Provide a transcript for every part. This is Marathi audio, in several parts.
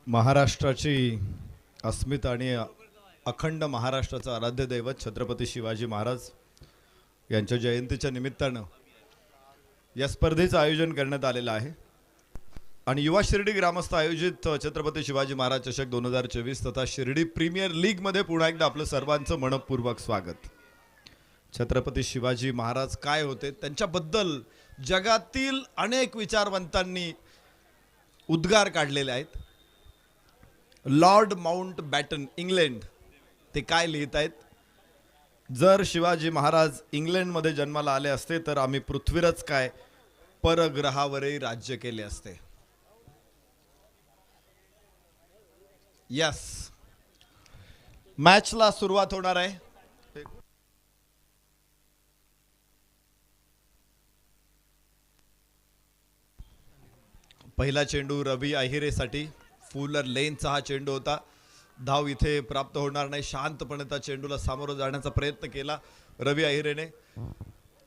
महाराष्ट्राची अस्मिता आणि अखंड महाराष्ट्राचा आराध्य दैवत छत्रपती शिवाजी महाराज यांच्या जयंतीच्या निमित्तानं या स्पर्धेचं आयोजन करण्यात आलेलं आहे आणि युवा शिर्डी ग्रामस्थ आयोजित छत्रपती शिवाजी महाराज चषक 2024 तथा शिर्डी प्रीमियर लीग मध्ये पुन्हा एकदा आपलं सर्वांचं मनपूर्वक स्वागत। छत्रपती शिवाजी महाराज काय होते त्यांच्याबद्दल जगातील अनेक विचारवंतांनी उद्गार काढलेले आहेत। लॉर्ड माउंटबॅटन इंग्लंड ते काय लिहित आहेत, जर शिवाजी महाराज इंग्लंडमध्ये जन्माला आले असते तर आम्ही पृथ्वीवरच काय परग्रहावरही राज्य केले असते। यस, मॅचला सुरुवात होणार आहे। पहिला चेंडू रवी अहिरेसाठी, फुलर लेनचा हा चेंडू होता। धाव इथे प्राप्त होणार नाही, शांतपणे त्या चेंडूला सामोरं जाण्याचा प्रयत्न केला रवी अहिरेने।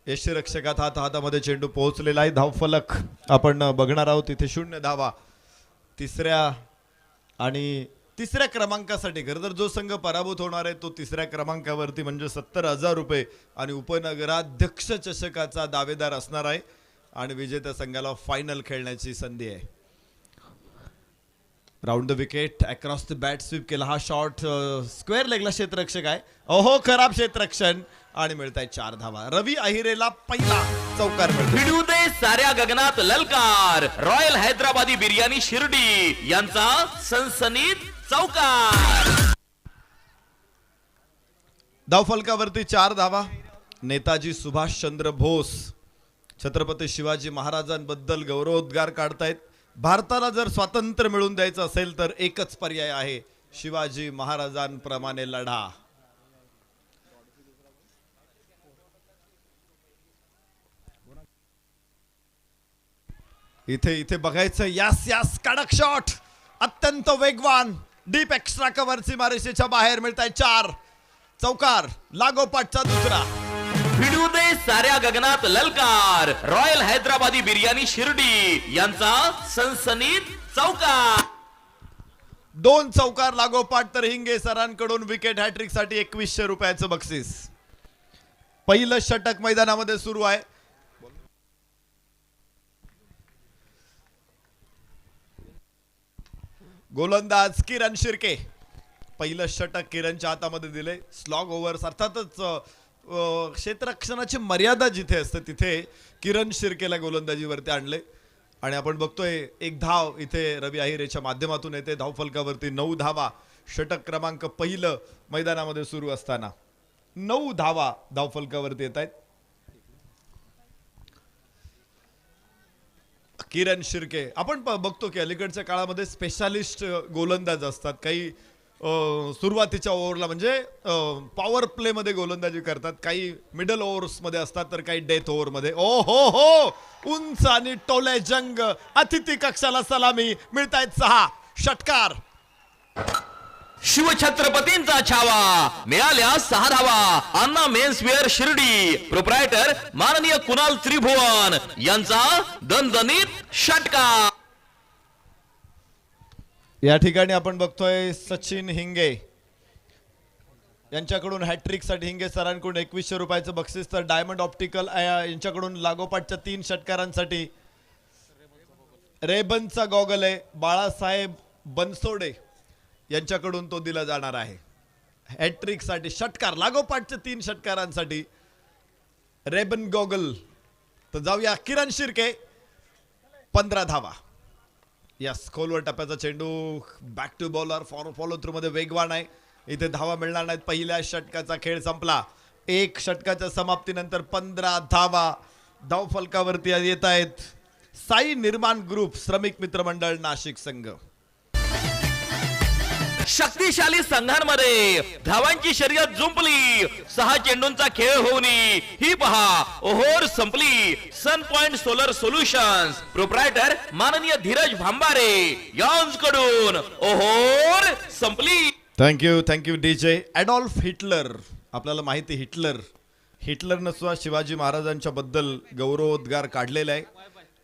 यष्टिरक्षकात हातामध्ये चेंडू पोहोचलेला आहे। धावफलक आपण बघणार आहोत, इथे 0 धावा। तिसऱ्या क्रमांकासाठी खरं तर जो संघ पराभूत होणार आहे तो तिसऱ्या क्रमांकावरती म्हणजे 70,000 रुपये आणि उपनगराध्यक्ष चषकाचा दावेदार असणार आहे आणि विजेत्या संघाला फायनल खेळण्याची संधी आहे। Round the wicket, across the bat sweep केला हा शॉट, स्क्वेअर लेगला क्षेत्ररक्षक आहे, ओहो खराब क्षेत्ररक्षण आणि मिळताय 4 धावा। रवी अहिरेला पहिला चौकार मिळतो। भिडू दे साऱ्या गगनात ललकार, रॉयल हैदराबादी बिर्याणी शिर्डी यांचा सनसनीत चौकार। धावफलकावरती 4 धावा। नेताजी सुभाषचंद्र बोस छत्रपती शिवाजी महाराजांबद्दल गौरवोद्गार काढतायत। भारताला जर स्वातंत्र्य मिळवून द्यायचं असेल तर एकच पर्याय आहे, शिवाजी महाराजांप्रमाणे लढा। इथे बघायचं, यास यास कडक शॉट, अत्यंत वेगवान, डीप एक्स्ट्रा कव्हरची मारेशीच्या बाहेर मिळताय 4 चौकार। लागोपाठचा दुसरा। भिडू दे साऱ्या गगनात ललकार, रॉयल हैदराबादी बिर्याणी शिर्डी यांचा सनसनीत चौकार। 2 चौकार लागोपाठ, तर हिंगे सरांकडून विकेट हॅट्रिक साठी 2100 रुपयाचं बक्षीस। पहिलं षटक मैदानामध्ये सुरू आहे। गोलंदाज किरण शिर्के, पहिलं षटक किरणच्या हातामध्ये दिले। स्लॉग ओव्हर्स, अर्थातच क्षेत्ररक्षणाची मर्यादा जिथे असते तिथे किरण शिर्केला गोलंदाजीवरती आणले आणि आपण बघतोय एक धाव इथे रवी अहिरेच्या माध्यमातून येते। धावफलकावरती 9 धावा। षटक क्रमांक पहिलं मैदानामध्ये सुरू असताना 9 धावा धावफलकावरती येत आहेत। किरण शिर्के आपण बघतो की अलीकडच्या काळामध्ये स्पेशालिस्ट गोलंदाज असतात, काही सुरुवातीच्या ओव्हरला म्हणजे पॉवर प्ले मध्ये गोलंदाजी करतात, काही मिडल ओव्हर्स मध्ये असतात, तर काही डेथ ओव्हर मध्ये। ओ हो, उंच आणि टोले जंग, अतिथी कक्षाला सलामी, मिळतायत 6 षटकार। शिवछत्रपतींचा छावा, मिळाल्या 6 धावा। अन्ना मेन्सवेअर शिर्डी प्रोप्रायटर माननीय कुणाल त्रिभुवन यांचा दणदणीत षटकार। या ठिकाणी आपण बघतोय सचिन हिंगे यांच्याकडून हॅट्रिक साठी हिंगे सरांकडून 2100 रुपयाचं बक्षीस, तर डायमंड ऑप्टिकल यांच्याकडून लागोपाठच्या 3 षटकारांसाठी रेबनचा गॉगल आहे। बाळासाहेब बनसोडे यांच्याकडून तो दिला जाणार आहे। हॅट्रिक साठी षटकार लागोपाठच्या 3 षटकारांसाठी रेबन गॉगल। तर जाऊया किरण शिर्के, 15 धावा। यस, खोलवर टप्प्याचा चेंडू, back to bowler, follow through मध्ये वेगवान आहे। इथे धावा मिळणार नाहीत। पहिल्या षटकाचा खेळ संपला। 1 षटकाच्या समाप्तीनंतर 15 धावा धावफलकावरती येत आहेत। साई निर्माण ग्रुप श्रमिक मित्रमंडळ नाशिक संघ। शक्तिशाली संघांमध्ये धावांची शर्यत जुंपली, 6 चेंडूंचा खेळ होऊन ही पहा ओहोर संपली। सन पॉइंट सोलर सोल्युशन्स प्रोप्रायटर माननीय धीरज भांबारे यांच्याकडून ओहोर संपली। Thank you DJ. ॲडॉल्फ हिटलर, आपल्याला माहिती हिटलरनं सुद्धा शिवाजी महाराजांच्या बद्दल गौरवोद्गार काढलेला आहे।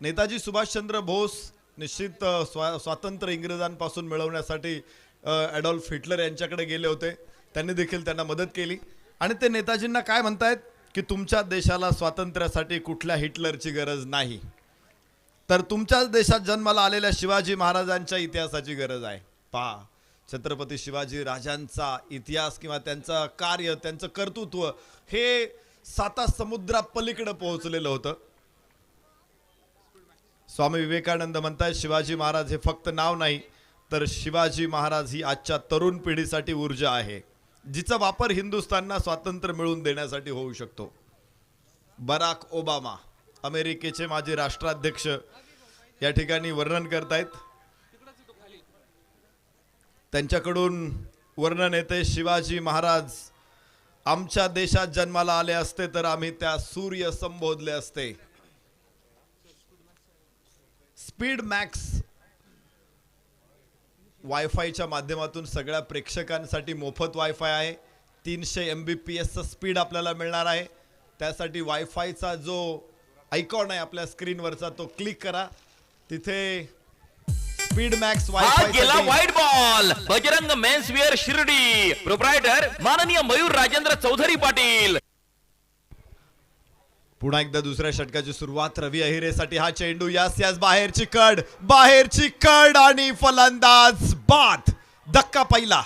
नेताजी सुभाषचंद्र बोस निश्चित स्वातंत्र्य इंग्रजांपासून मिळवण्यासाठी ॲडॉल्फ हिटलर यांच्याकडे गेले होते. त्यांनी देखील त्यांना मदत केली आणि ते नेताजींना काय म्हणतायत की तुमच्या देशाला स्वातंत्र्यासाठी कुठल्या हिटलरची गरज नाही, तर तुमच्याच देशात जन्माला आलेल्या शिवाजी महाराजांच्या इतिहासाची गरज आहे. पहा, छत्रपती शिवाजी राजांचा इतिहास किंवा त्यांचं कार्य, त्यांचं कर्तृत्व हे 7 समुद्रापलीकडे पोहोचलेलं होतं. स्वामी विवेकानंद म्हणतात शिवाजी महाराज हे फक्त नाव नाही, तर शिवाजी महाराज ही आजच्या तरुण पिढीसाठी ऊर्जा आहे, जिचा वापर हिंदुस्थानला स्वातंत्र्य मिळवून देण्यासाठी होऊ शकतो. बराक ओबामा, अमेरिकेचे माजी राष्ट्राध्यक्ष, या ठिकाणी वर्णन करतायत. त्यांच्याकडून वर्णन येते, शिवाजी महाराज आमच्या देशात जन्माला आले असते तर आम्ही त्या सूर्य संबोधले असते. स्पीड मॅक्स वायफायच्या माध्यमातून सगळ्या प्रेक्षकांसाठी मोफत वायफाय आहे. 300 MBPS स्पीड आपल्याला मिळणार आहे. त्यासाठी वायफायचा जो आयकॉन आहे आपल्या स्क्रीनवरचा तो क्लिक करा. तिथे स्पीड मॅक्स हा गेला wifi white ball. Bajrang menswear Shirdi, proprietor माननीय मयूर राजेंद्र चौधरी पाटील. पुन्हा एकदा दुसऱ्या षटकाची सुरुवात रवी अहिरेसाठी. हा चेंडू यास बाहेरची कड आणि फलंदाज बाद. धक्का पहिला.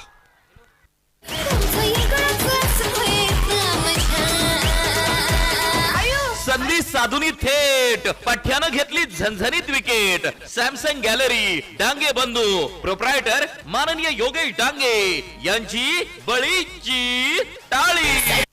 संधी साधुनी थेट पठ्यानं घेतली झणझणीत विकेट. सॅमसंग गॅलरी डांगे बंधू, प्रोप्रायटर माननीय योगेश डांगे यांची बळीची टाळी.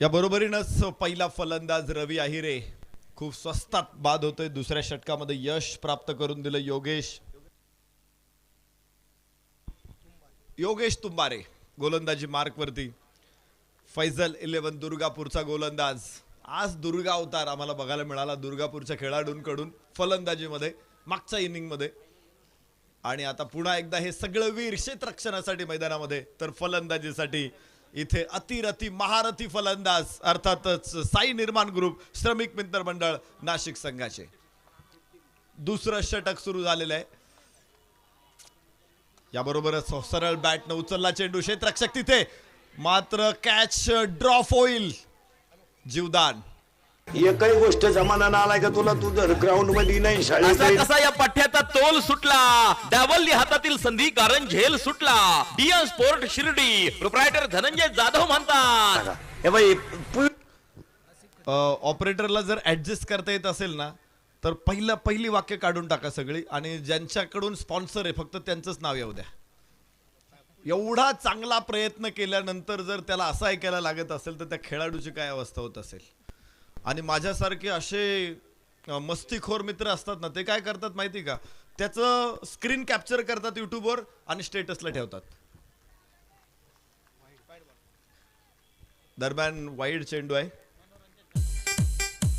या बरोबरीनंच पहिला फलंदाज रवी अहिरे खूप स्वस्तात बाद होतोय. दुसऱ्या षटकामध्ये यश प्राप्त करून दिलं योगेश तुंबारे गोलंदाजी मार्कवरती. फैजल 11 दुर्गापूरचा गोलंदाज. आज दुर्गा अवतार आम्हाला बघायला मिळाला दुर्गापूरच्या खेळाडूंकडून फलंदाजीमध्ये मागच्या इनिंगमध्ये. आणि आता पुन्हा एकदा हे सगळं वीर क्षेत्ररक्षणासाठी मैदानामध्ये, तर फलंदाजीसाठी इथे अतिरथी महारथी फलंदाज अर्थातच साई निर्माण ग्रुप श्रमिक मित्र मंडळ नाशिक संघाचे. दुसरं षटक सुरू झालेलं आहे. याबरोबरच सरळ बॅटनं उचलला चेंडू, क्षेत्ररक्षक तिथे, मात्र कॅच ड्रॉप होईल. जीवदान. एकही गोष्ट जमाना आलाय का तुला, तू जर ग्राउंड मध्ये नाही असा शाळेत कसा या पठ्याचा तोल सुटला. डावलली हातातील संधी कारण झेल सुटला. Indian sport Shirdi, proprietor Dhananjay Jadhav म्हणतात. हे बाई ऑपरेटरला जर ऍडजस्ट करता येत असेल ना, तर पहिली वाक्य काढून टाका सगळी, आणि ज्यांच्याकडून स्पॉन्सर आहे फक्त त्यांचंच नाव येऊ द्या. एवढा चांगला प्रयत्न केल्यानंतर जर त्याला असं ऐकायला लागत असेल तर त्या खेळाडूची काय अवस्था होत असेल. आणि माझ्यासारखे असे मस्तीखोर मित्र असतात ना, ते काय करतात माहिती का, त्याचं स्क्रीन कॅप्चर करतात युट्यूबवर आणि स्टेटसला ठेवतात. दरम्यान वाईड चेंडू आहे.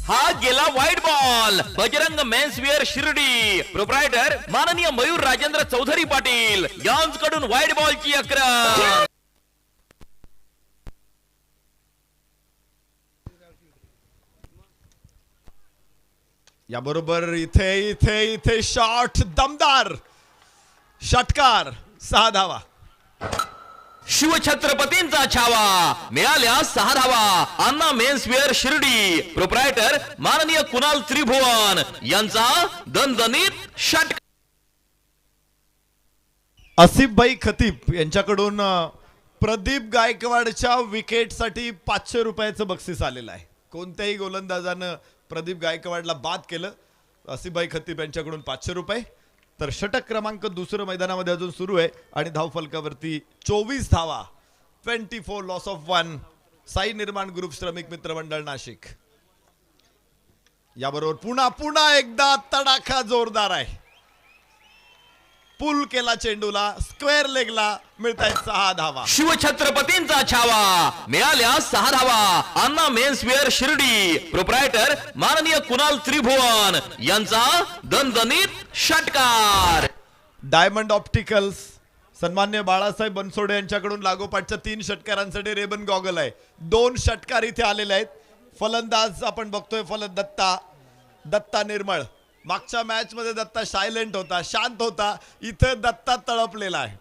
हा गेला white ball. Bajrang menswear Shirdi, proprietor माननीय मयूर राजेंद्र चौधरी पाटील यांच्याकडून व्हाईट बॉलची अकरा. याबरोबर इथे शॉट, दमदार षटकार, 6 धावा. शिवछत्रपतींचा छावा, मिळाल्या 6 धावा. अण्णा मेन्सवेअर शिर्डी, प्रोप्रायटर माननीय कुणाल त्रिभुवन यांचा दणदणीत षटकार. आसिफभाई खतीब यांच्याकडून प्रदीप गायकवाडच्या विकेटसाठी 500 रुपयाचं बक्षीस आलेलं आहे. कोणत्याही गोलंदाजानं प्रदीप गायकवाडला बाद केलं, आसिफभाई खतीब यांच्याकडून 500 रुपये. तर षटक क्रमांक दुसरं मैदानामध्ये अजून सुरू आहे आणि धावफलकावरती 24 धावा, 24 लॉस ऑफ 1. साई निर्माण ग्रुप श्रमिक मित्र मंडळ नाशिक. याबरोबर पुन्हा एकदा तडाखा जोरदार आहे. पुल केला चेंडूला, स्क्वेअर लेगला, मिळतायत 6 धावा. शिवछत्रपतींचा छावा, मिळाल्या 6 धावा. अण्णा मेन्सवेअर शिर्डी, प्रोप्रायटर माननीय कुणाल त्रिभुवन यांचा दणदणीत षटकार. डायमंड ऑप्टिकल्स सन्मान्य बाळासाहेब बनसोडे यांच्याकडून लागोपाठच्या 3 षटकारांसाठी रेबन गॉगल आहे. 2 षटकार इथे आलेले आहेत. फलंदाज आपण बघतोय दत्ता निर्मळ. मागच्या मॅच मध्ये दत्ता सायलेंट होता, शांत होता. इथे दत्ता तळपलेला आहे,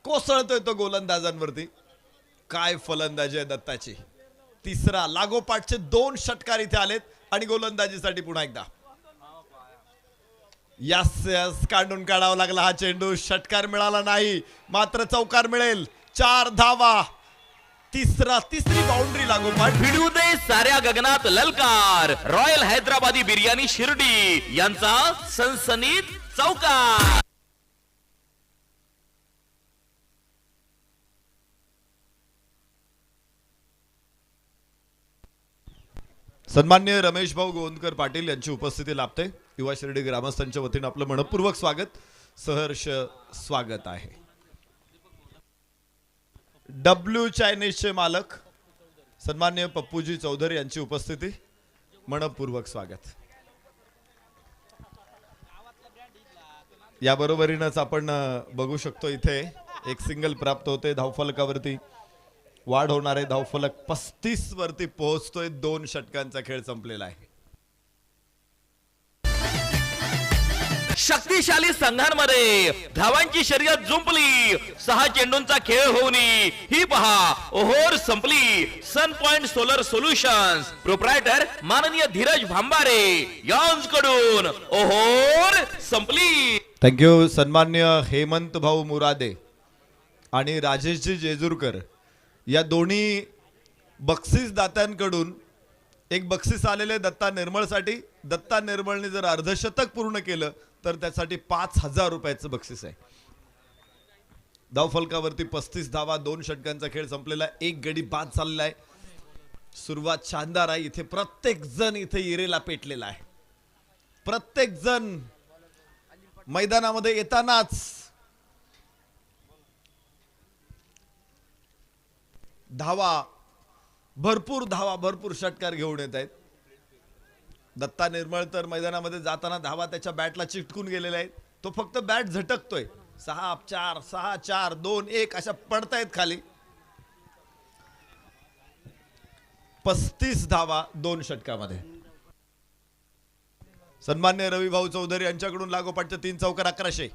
कोसळतोय तो गोलंदाजांवरती. काय फलंदाजी आहे दत्ताची. तिसरा लागोपाठचे 2 षटकार इथे आलेत आणि गोलंदाजीसाठी पुन्हा एकदा यस काढून काढावा लागला हा चेंडू. षटकार मिळाला नाही, मात्र चौकार मिळेल. 4 धावा. तिसरी बाउंड्री लागोपाठ. भिडू दे साऱ्या गगनात ललकार. रॉयल हैदराबादी बिर्याणी शिर्डी यांचा सनसनीत चौकार. सन्मान्य रमेश भाऊ गोंदकर पाटील यांची उपस्थिती लाभते. युवा शिर्डी ग्रामस्थांच्या वतीने आपलं मनपूर्वक स्वागत, सहर्ष स्वागत आहे. डब्ल्यू चायनीजचे मालक सन्मान्य पप्पूजी चौधरी यांची उपस्थिती, मनपूर्वक स्वागत. या बरोबरीनंच आपण बघू शकतो इथे एक सिंगल प्राप्त होते. धावफलकावरती वाढ होणार आहे. धावफलक 35 वरती पोहोचतोय. 2 षटकांचा खेळ संपलेला आहे. शक्तिशाली संघांमध्ये धावांची शर्यत जुंपली. 6 चेंडूंचा खेळ होऊन ही पहा ओहोर संपली. सन पॉइंट सोलर सोल्युशन्स, प्रोप्रायटर माननीय धीरज भांबारे यांच्याकडून ओहोर संपली. थँक्यू. सन्मान्य हेमंत भाऊ मुरादे आणि राजेशजी जेजूरकर या दोन्ही बक्षीस दात्यांकडून एक बक्षीस आलेले दत्ता निर्मळसाठी. दत्ता निर्मळने जर अर्धशतक पूर्ण केलं तर त्यासाठी 5,000 रुपयाचं बक्षीस आहे. धावफलकावरती 35 धावा. 2 षटकांचा खेळ संपलेला आहे. 1 गडी बाद चाललेला आहे. सुरुवात शानदार आहे. इथे प्रत्येक जण इथे इरेला पेटलेला आहे. प्रत्येक जण मैदानामध्ये येतानाच भरपूर षटकार घेऊन येत आहेत. दत्ता निर्मळ तर मैदानामध्ये जाताना धावा त्याच्या बॅटला चिटकून गेलेल्या आहेत. तो फक्त बॅट झटकतोय. 6-4 6-4 2-1 अशा पडतायत खाली. 35 धावा 2 षटकामध्ये. सन्मान्य रविभाऊ चौधरी यांच्याकडून लागोपाठच्या 3 चौकार 1100.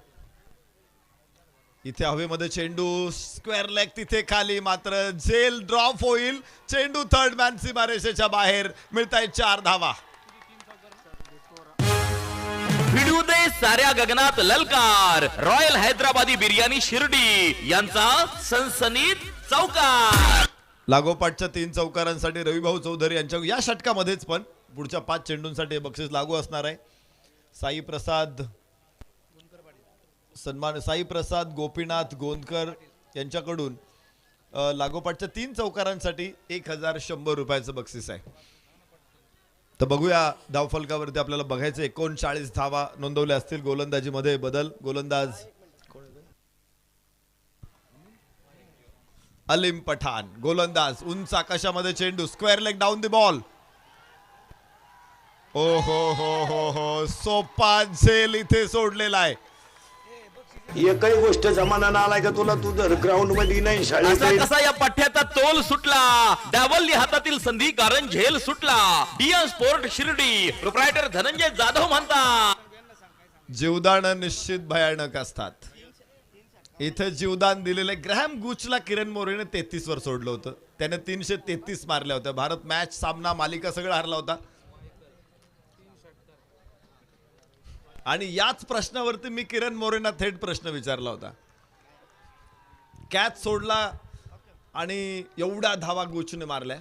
इथे हवेमध्ये चेंडू, स्क्वेअर लेग तिथे खाली, मात्र झेल ड्रॉप होईल. चेंडू थर्ड मॅन सीमारेषेच्या बाहेर. मिळतायत 4 धावा. भिडू दे साऱ्या गगनात ललकार. रॉयल हैदराबादी बिर्याणी शिर्डी यांचा सनसनीत चौकार. लागोपाठच्या 3 चौकारांसाठी रविभाऊ चौधरी यांच्या या षटकामध्येच पण पुढच्या 5 चेंडूंसाठी बक्षीस लागू असणार आहे. साई प्रसाद गोपीनाथ गोंदकर यांच्याकडून लागोपाठच्या 3 चौकारांसाठी 1,100 रुपयाचं बक्षीस आहे. तर बघूया धावफलकावरती आपल्याला बघायचं 39 धावा नोंदवल्या असतील. गोलंदाजीमध्ये बदल. गोलंदाज अलीम पठाण. गोलंदाज उंच आकाशामध्ये चेंडू, square leg down the ball. ओ हो सोपा झेल इथे सोडलेला आहे. एकही गोष्ट जमाना आलाय का तुला. तू जर ग्राउंड मध्ये नाही शाळेत कसा या पठ्याचा तोल सुटला. डावलली हातातील संधी कारण झेल सुटला. India sport Shirdi, proprietor Dhananjay Jadhav म्हणतात, जीवदान निश्चित भयानक असतात. इथे जीवदान दिलेले ग्रॅहम गुचला किरण मोरेने 33 वर सोडलं होतं. त्याने 333 मारल्या होत्या. भारत मॅच, सामना, मालिका सगळं हरला होता. आणि याच प्रश्नावरती मी किरण मोरेंना थेट प्रश्न विचारला होता. कॅच सोडला आणि एवढ्या धावा गुचने मारल्या.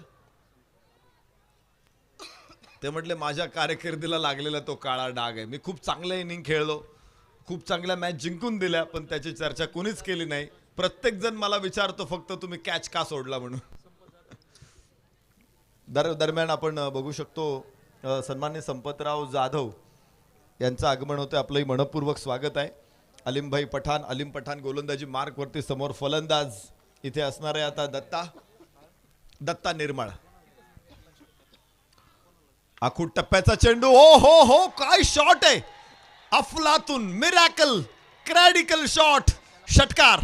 ते म्हटले माझ्या कारकिर्दीला लागलेला तो काळा डाग आहे. मी खूप चांगल्या इनिंग खेळलो, खूप चांगल्या मॅच जिंकून दिल्या, पण त्याची चर्चा कोणीच केली नाही. प्रत्येक जण मला विचारतो फक्त तुम्ही कॅच का सोडला म्हणून. दरम्यान आपण बघू शकतो सन्मान्य संपतराव जाधव यांचं आगमन होतं. आपलंही मनपूर्वक स्वागत आहे. अलीमभाई पठाण, अलीम पठाण गोलंदाजी मार्क वरती, समोर फलंदाज इथे असणार आहे आता दत्ता निर्मळ. आखूड टप्प्याचा चेंडू, हो हो हो काय शॉट आहे, अफलातून, मिरॅकल, क्रॅडिकल शॉट, षटकार.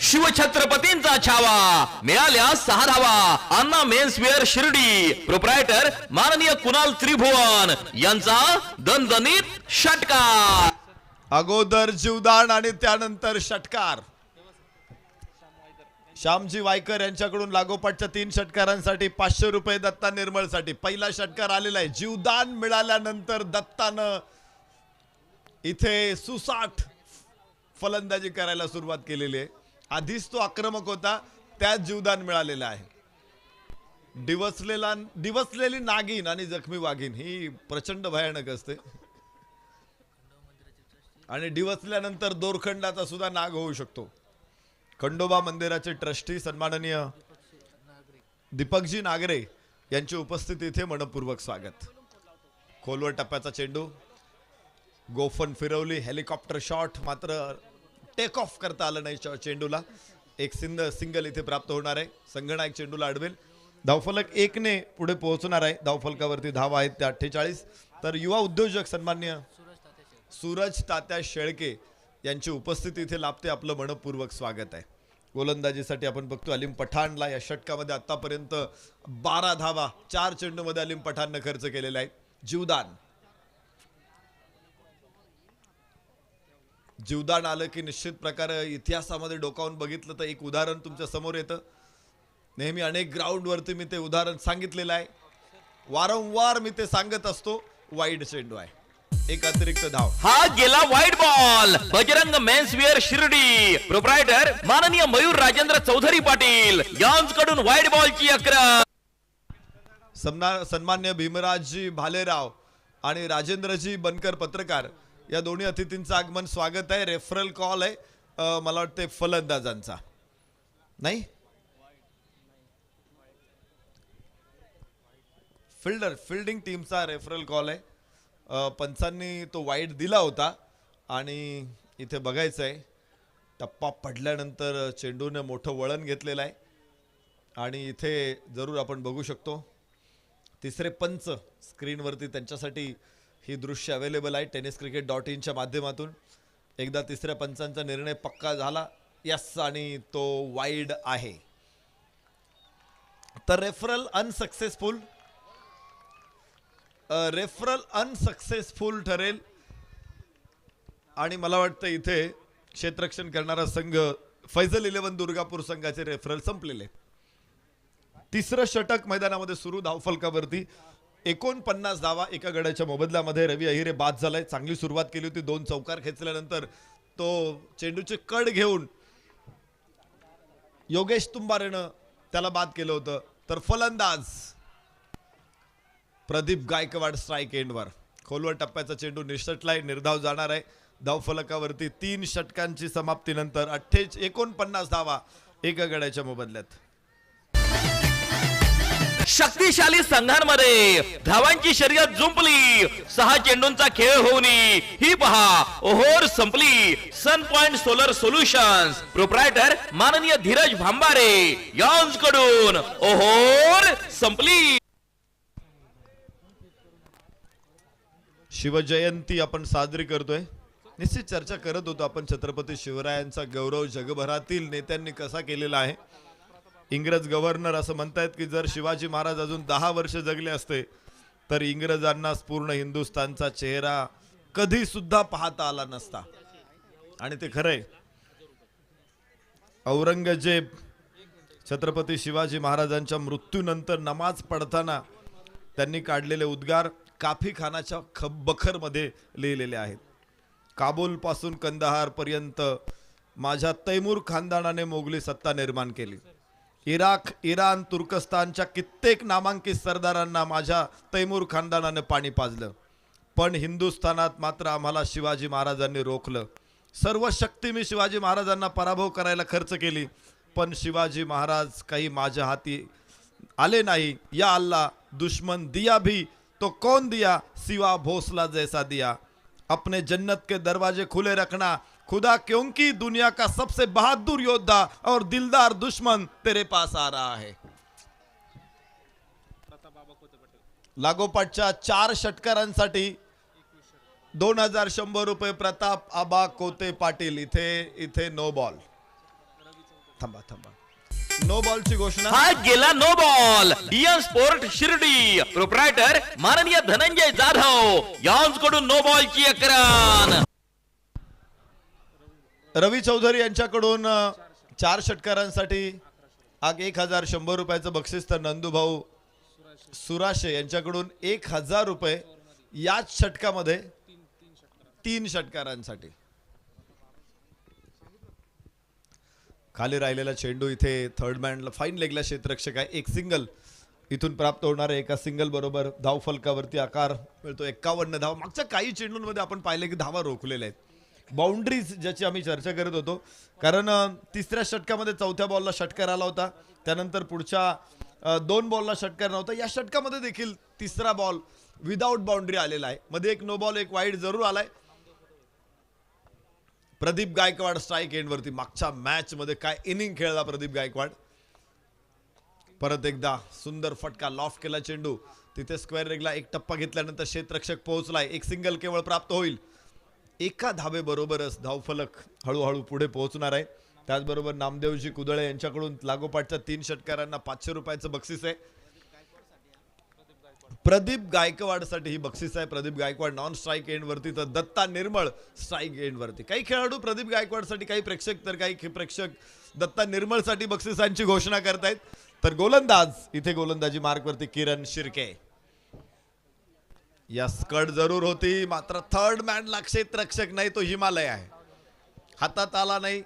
शिवछत्रपतींचा छावा, मिळाल्या 6 धावा. अण्णा मेन्सवेअर शिर्डी, प्रोप्रायटर माननीय कुणाल त्रिभुवन यांचा दणदणीत षटकार. अगोदर जीवदान आणि त्यानंतर षटकार. श्यामजी वायकर यांच्याकडून लागोपाठच्या 3 षटकारांसाठी 500 रुपये दत्ता निर्मळसाठी. पहिला षटकार आलेला आहे. जीवदान मिळाल्यानंतर दत्तानं इथे सुसाट फलंदाजी करायला सुरुवात केलेली आहे. आधीच तो आक्रमक होता, त्यात जीवदान मिळालेलं आहे. डिवसलेली नागिन आणि जखमी वाघीण ही प्रचंड भयानक असते आणि डिवसल्यानंतर दोरखंडाचा सुद्धा नाग होऊ शकतो. खंडोबा मंदिराचे ट्रस्टी सन्माननीय दीपकजी नागरे यांची उपस्थिती इथे मनपूर्वक स्वागत. खोलवर टप्प्याचा चेंडू, गोफन फिरवली, हेलिकॉप्टर शॉट, मात्र टेक ऑफ करता आलं नाही चेंडूला. एक सिंगल इथे प्राप्त होणार आहे. संघनायक चेंडूला अडवेल. धावफलक 1 ने पुढे पोहोचणार आहे. धावफलकावरती धावा आहेत त्या 48. तर युवा उद्योजक सन्माननीय सूरज तात्या शेळके यांची उपस्थिती इथे लाभते. आपलं मनपूर्वक स्वागत आहे. गोलंदाजीसाठी आपण बघतो अलीम पठाणला या षटकामध्ये आतापर्यंत 12 धावा 4 चेंडूमध्ये अलीम पठाणनं खर्च केलेला आहे. जीवदान आलं की निश्चित प्रकारे इतिहासामध्ये डोकावून बघितलं तर एक उदाहरण तुमच्या समोर येतं. नेहमी अनेक ग्राउंडवरती मी ते उदाहरण सांगितलेलं आहे, वारंवार मी ते सांगत असतो. वाईड चेंडू आहे, एक अतिरिक्त धाव. हा गेला wide ball. Bajrang menswear Shirdi, proprietor माननीय मयूर राजेंद्र चौधरी पाटील यांच्याकडून वाईड बॉलची अकरा. सन्मान्य भीमराजजी भालेराव आणि राजेंद्रजी बनकर पत्रकार या दोन्ही अतिथींचं आगमन स्वागत आहे. रेफरल कॉल आहे मला वाटते फलंदाजांचा, नाही फिल्डिंग टीमचा रेफरल कॉल आहे. पंचांनी तो वाईड दिला होता आणि इथे बघायचं आहे टप्पा पडल्यानंतर चेंडूने मोठं वळण घेतलेलं आहे आणि इथे जरूर आपण बघू शकतो तिसरे पंच स्क्रीनवरती त्यांच्यासाठी ही दृश्य अवेलेबल आहे tenniscricket.in च्या माध्यमातून. एकदा तिसऱ्या पंचांचा निर्णय पक्का झाला, यस, आणि तो वाईड आहे. तर रेफरल अनसक्सेसफुल ठरेल आणि मला वाटतं इथे क्षेत्ररक्षण करणारा संघ फैजल 11 दुर्गापूर संघाचे रेफरल संपलेले. तिसरं षटक मैदानामध्ये सुरू. धावफलकावरती 49 धावा एका गड्याच्या मोबदल्यामध्ये. रवी अहिरे बाद झालाय. चांगली सुरुवात केली होती, 2 चौकार खेचल्यानंतर तो चेंडूचे कड घेऊन योगेश तुंबारेनं त्याला बाद केलं होतं. तर फलंदाज प्रदीप गायकवाड स्ट्राइक एंडवर. खोलवर टप्प्याचा चेंडू निसटलाय, निर्धाव जाणार आहे. धावफलकावरती 3 षटकांची समाप्तीनंतर 49 धावा एका गड्याच्या मोबदल्यात. शक्तिशाली संघांमध्ये धावांची शर्यत जुंपली. 6 चेंडूंचा खेळ होऊन ही पहा ओहोर संपली. सन पॉइंट सोलर सोल्युशन्स, प्रोप्रायटर माननीय धीरज भांबारे यांच्याकडून ओहोर संपली. शिवजयंती आपण साजरी करतोय. निश्चित चर्चा करत होतो आपण छत्रपती शिवरायांचा गौरव जगभरातील नेत्यांनी कसा केलेला आहे. इंग्रज गव्हर्नर असं म्हणतायत की जर शिवाजी महाराज अजून 10 वर्ष जगले असते तर इंग्रजांना पूर्ण हिंदुस्थानचा चेहरा कधी सुद्धा पाहता आला नसता. आणि ते खरंय. औरंगजेब छत्रपती शिवाजी महाराजांच्या मृत्यूनंतर नमाज पढताना त्यांनी काढलेले उद्गार काफी खानाच्या बखर मध्ये लिहिलेले आहेत. काबूल पासून कंदहार पर्यंत माझ्या तैमूर खानदानाने मोगली सत्ता निर्माण केली. इराक, इराण, तुर्कस्तानच्या कित्येक नामांकित सरदारांना माझ्या तैमूर खानदानाने पाणी पाजलं, पण हिंदुस्थानात मात्र आम्हाला शिवाजी महाराजांनी रोखलं. सर्व शक्ती मी शिवाजी महाराजांना पराभव करायला खर्च केली, पण शिवाजी महाराज काही माझ्या हाती आले नाही. या अल्लाह दुश्मन दिया भी तो कौन दिया, सिवा भोसला जैसा दिया. अपने जन्नत के दरवाजे खुले रखना खुदा, क्योंकि दुनिया का सबसे बहादुर योद्धा और दिलदार दुश्मन तेरे पास आ रहा है. लागोपाठच्या 4 षटकारांसाठी 2100 रुपये प्रताप आबा कोते पाटील. इथे नो बॉल. थांबा नो बॉलची घोषणा. हा गेला नो बॉल. डियन स्पोर्ट शिर्डी प्रोप्रायटर माननीय धनंजय जाधव यांच्याकडून नो बॉलची अकरान. रवी चौधरी यांच्याकडून 4 षटकारांसाठी 1100 रुपयाचं बक्षीस, तर नंदूभाऊ सुराशे यांच्याकडून 1000 रुपये याच षटकामध्ये 3 षटकारांसाठी. खाली राहिलेला चेंडू इथे थर्ड मॅनला फाईन लेगला क्षेत्ररक्षक आहे. एक सिंगल इथून प्राप्त होणार आहे. एका सिंगल बरोबर धाव फलकावरती आकार मिळतो 51 धाव. मागच्या काही चेंडूंमध्ये आपण पाहिले की धावा रोखलेल्या आहेत. बाउंड्रीज ज्याची आम्ही चर्चा करत होतो, कारण तिसऱ्या षटकामध्ये चौथ्या बॉलला षटकार आला होता, त्यानंतर पुढच्या 2 बॉलला षटकार नव्हता. या षटकामध्ये देखील तिसरा बॉल विदाउट बाउंड्री आलेला आहे. मध्ये एक नो बॉल एक वाईड जरूर आलाय. प्रदीप गायकवाड स्ट्राईक एंडवरती. मागच्या मॅच मध्ये काय इनिंग खेळला प्रदीप गायकवाड. परत एकदा सुंदर फटका, लॉफ्ट केला चेंडू. तिथे स्क्वेअर रेगला एक टप्पा घेतल्यानंतर क्षेत्ररक्षक पोहोचलाय. एक सिंगल केवळ प्राप्त होईल. एका धाबेबरोबरच धावफलक हळूहळू पुढे पोहोचणार आहे. त्याचबरोबर नामदेवजी कुदळे यांच्याकडून लागोपाठच्या 3 षटकारांना 500 रुपयाचं बक्षीस आहे. प्रदीप गायकवाडसाठी ही बक्षीस आहे. प्रदीप गायकवाड नॉन स्ट्राईक एंडवरती, तर दत्ता निर्मळ स्ट्राईक एंडवरती. काही खेळाडू प्रदीप गायकवाडसाठी, काही प्रेक्षक, तर काही प्रेक्षक दत्ता निर्मळसाठी बक्षिसांची घोषणा करतायत. तर गोलंदाज इथे गोलंदाजी मार्कवरती किरण शिर्के. या स्कड जरूर होती, मात्र थर्ड मॅनला क्षेत्ररक्षक नाही, तो हिमालय आहे. हातात आला नाही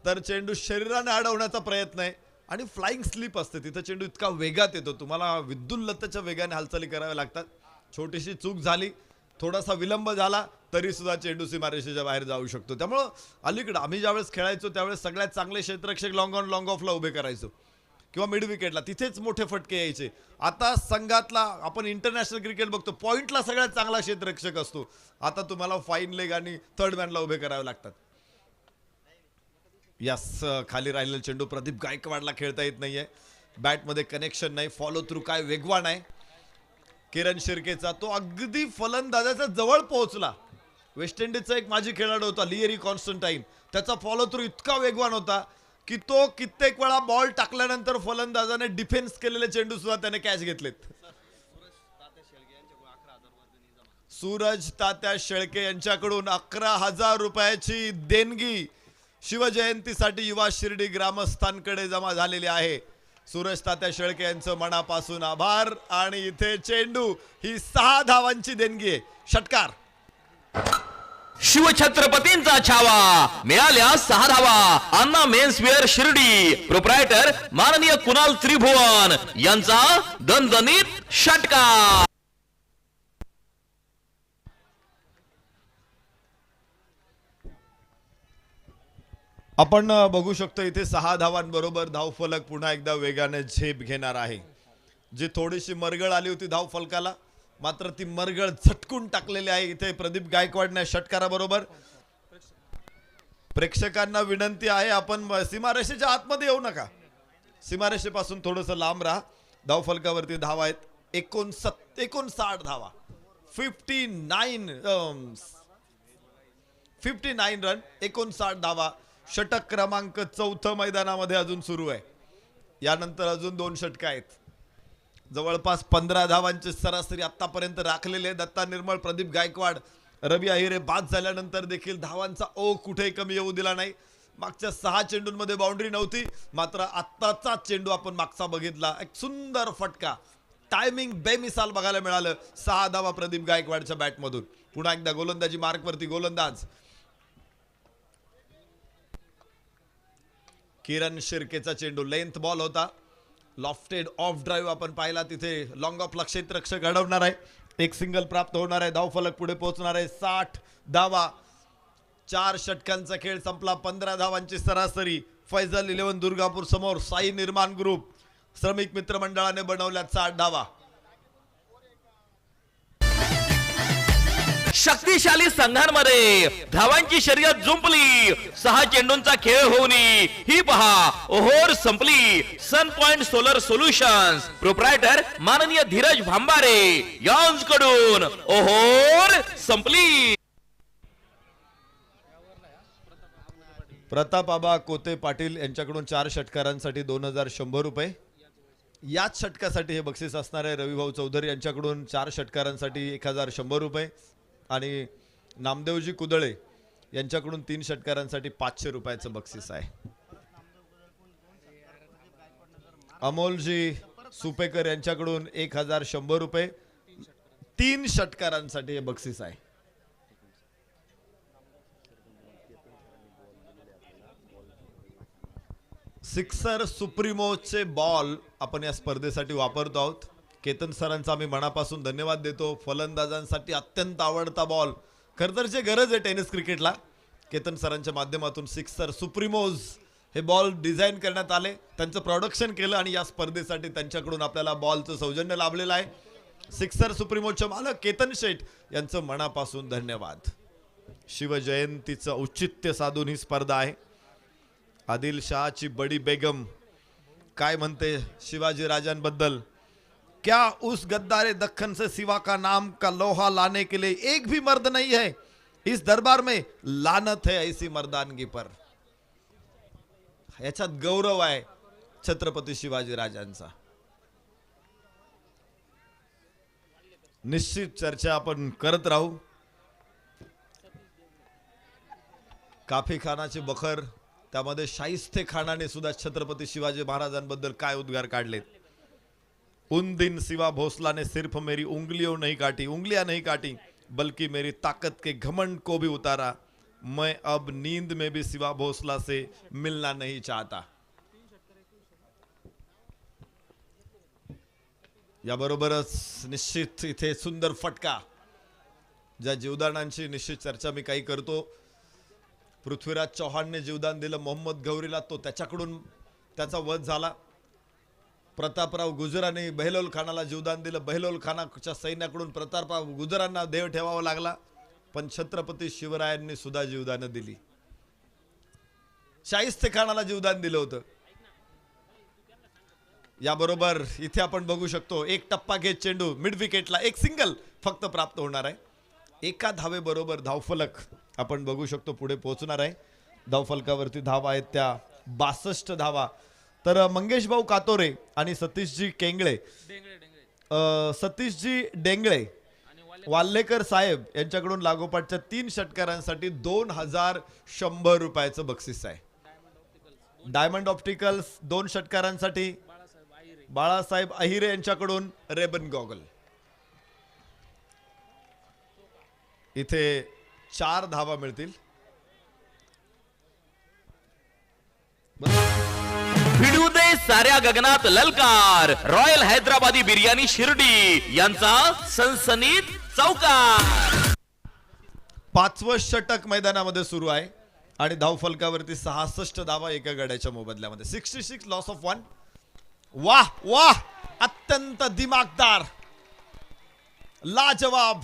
तर चेंडू शरीराने अडवण्याचा प्रयत्न आहे आणि फ्लाइंग स्लिप असते. तिथं चेंडू इतका वेगात येतो, तुम्हाला विद्युल्लतेच्या वेगाने हालचाली कराव्या लागतात. छोटीशी चूक झाली, थोडासा विलंब झाला तरी सुद्धा चेंडू सीमारेषेच्या बाहेर जाऊ शकतो. त्यामुळं अलीकडे आम्ही ज्यावेळेस खेळायचो त्यावेळेस सगळ्यात चांगले क्षेत्ररक्षक लॉंग ऑन लॉंग ऑफला उभे करायचो किंवा मिड विकेटला, तिथेच मोठे फटके यायचे. आता संघातला आपण इंटरनॅशनल क्रिकेट बघतो, पॉइंटला सगळ्यात चांगला क्षेत्ररक्षक असतो. आता तुम्हाला फाईन लेग आणि थर्ड मॅनला उभे करावे लागतात. यस, खाली राहिलेला चेंडू प्रदीप गायकवाडला खेळता येत नाहीये. बॅटमध्ये कनेक्शन नाही, फॉलो थ्रू काय वेगवान आहे किरण शिर्केचा. तो अगदी फलंदाजाच्या जवळ पोहोचला. वेस्ट इंडिजचा एक माजी खेळाडू होता लिएरी कॉन्स्टंटाईन, त्याचा फॉलो थ्रू इतका वेगवान होता की तो कित्येक वेळा बॉल टाकल्यानंतर फलंदाजाने डिफेन्स केलेले चेंडू सुद्धा त्याने कॅच घेतलेत. सूरज तात्या शेळके यांच्याकडून 11,000 रुपयाची देणगी शिवजयंतीसाठी युवा शिर्डी ग्रामस्थांकडे जमा झालेली आहे. सूरज तात्या शेळके यांचं मनापासून आभार. आणि इथे चेंडू, ही 6 धावांची देणगी आहे. षटकार. शिवछत्रपतींचा छावा, मिळाल्या 6 धावा. अन्ना मेन्सवेअर शिर्डी प्रोप्रायटर माननीय कुणाल त्रिभुवन यांचा दणदणीत षटकार. आपण बघू शकतो इथे 6 धावांबरोबर धावफलक पुन्हा एकदा वेगाने झेप घेणार आहे. जी थोडीशी मरगळ आली होती धावफलकाला, मात्र ती मरगळ झटकून टाकलेली आहे इथे प्रदीप गायकवाडने षटकाराबरोबर. प्रेक्षकांना विनंती आहे, आपण सीमारेषेच्या आतमध्ये येऊ नका, सीमारेषेपासून थोडंसं लांब राहा. धावफलकावरती धावा आहेत 59 धावा, 59 रन, 59 धावा. षटक क्रमांक 4 मैदानामध्ये अजून सुरू आहे. यानंतर अजून 2 षटक आहेत. जवळपास 15 धावांची सरासरी आतापर्यंत राखलेले दत्ता निर्मळ, प्रदीप गायकवाड, रवी अहिरे बाद झाल्यानंतर देखील धावांचा ओघ कुठेही कमी येऊ दिला नाही. मागच्या 6 चेंडूंमध्ये बाउंड्री नव्हती, मात्र आत्ताचा चेंडू आपण मागचा बघितला, एक सुंदर फटका, टायमिंग बेमिसाल बघायला मिळालं. 6 धावा प्रदीप गायकवाडच्या बॅटमधून. पुन्हा एकदा गोलंदाजी मार्कवरती गोलंदाज किरण शिर्केचा चेंडू. लेंथ बॉल होता, लॉफ्टेड ऑफ ड्राईव्ह आपण पाहिला. तिथे लॉंग ऑफ क्षेत्ररक्षक अडवणार आहे. एक सिंगल प्राप्त होणार आहे. धावफलक पुढे पोहोचणार आहे. 60 धावा. 4 षटकांचा खेळ संपला. 15 धावांची सरासरी. फैजल 11 दुर्गापूर समोर साई निर्माण ग्रुप श्रमिक मित्र मंडळाने बनवल्या 60 धावा. शक्तिशाली संघांमध्ये धावांची शर्यत जुंपली, 6 चेंडूंचा खेळ होऊन ही पहा ओहोर संपली. सन पॉइंट सोलर सोल्युशन्स प्रोप्रायटर माननीय धीरज भांबारे यांच्याकडून ओहोर संपली. प्रतापआबा कोते पाटील यांच्याकडून 4 षटकारांसाठी 2100 रुपये. याच षटकासाठी हे बक्षीस असणार आहे. रविभाऊ चौधरी यांच्याकडून 4 षटकारांसाठी 1100 रुपये आणि नामदेवजी कुदळे यांच्याकडून 3 षटकारांसाठी 500 रुपयाचं बक्षीस आहे. अमोलजी सुपेकर यांच्याकडून 1100 रुपये. 3 षटकारांसाठी हे बक्षीस आहे. सिक्सर सुप्रीमोचे बॉल आपण या स्पर्धेसाठी वापरतो आहोत. केतन सरांचा आम्ही मनापासून धन्यवाद देतो. फलंदाजांसाठी अत्यंत आवडता बॉल. खरं तर जे गरज आहे टेनिस क्रिकेटला, केतन सरांच्या माध्यमातून सिक्सर सुप्रीमोज हे बॉल डिझाईन करण्यात आले, त्यांचं प्रोडक्शन केलं आणि या स्पर्धेसाठी त्यांच्याकडून आपल्याला बॉलचं सौजन्य लाभलेलं आहे. सिक्सर सुप्रीमोचे मालक केतन शेठ यांचं मनापासून धन्यवाद. शिवजयंतीचं औचित्य साधून ही स्पर्धा आहे. आदिल शाहची बडी बेगम काय म्हणते शिवाजी राजांबद्दल? क्या उस गद्दारे दक्खन से सिवा का नाम का लोहा लाने के लिए एक भी मर्द नहीं है. इस दरबार में लानत है ऐसी मर्दानगी पर. याच्यात गौरव आहे छत्रपती शिवाजी राजांचा. निश्चित चर्चा आपण करत राहू. काफी खानाची बखर, त्यामध्ये शाहिस्ते खानाने सुद्धा छत्रपती शिवाजी महाराजांबद्दल काय उद्गार काढलेत. उन दिन सिवा भोसला ने सिर्फ मेरी उंगलियां नहीं काटी बल्कि मेरी ताकत के घमंड को भी उतारा. मैं अब नींद में भी सिवा भोसला से मिलना नहीं चाहता. याबरोबरच निश्चित इथे सुंदर फटका. ज्या जीवदानांची निश्चित चर्चा मी काही करतो. पृथ्वीराज चौहानने जीवदान दिलं मोहम्मद गौरीला, तो त्याच्याकडून त्याचा वध झाला. प्रतापराव गुजराने बहलोल खानाला जीवदान दिलं. बहलोल खानाच्या सैन्याकडून प्रतापराव गुजरांना देव ठेवावा लागला. पण छत्रपती शिवरायांनी सुद्धा जीवदान दिली. शाहिस्ते खानाला जीवदान दिलं होतं. याबरोबर इथे आपण बघू शकतो एक टप्पा घेत चेंडू मिड विकेटला एक सिंगल फक्त प्राप्त होणार आहे. एका धावेबरोबर धावफलक आपण बघू शकतो पुढे पोहोचणार आहे. धावफलकावरती धावा आहेत त्या 62 धावा. तर मंगेश भाऊ कातोरे आणि सतीशजी डेंगळे वाल्लेकर साहेब यांच्याकडून लागोपाठच्या 3 षटकारांसाठी 2100 रुपयाचं बक्षीस आहे. डायमंड ऑप्टिकल्स 2 षटकारांसाठी बाळासाहेब अहिरे यांच्याकडून रेबन गॉगल. इथे 4 धावा मिळतील. भिडू दे साऱ्या गगनात ललकार. रॉयल हैदराबादी बिर्याणी शिर्डी यांचा सनसनीत चौकार. 5वं षटक मैदानामध्ये सुरू आहे आणि धावफलकावरती 66 धावा एका गड्याच्या मोबदल्यामध्ये. 66 लॉस ऑफ 1. वाह वाह, अत्यंत दिमागदार, लाजवाब,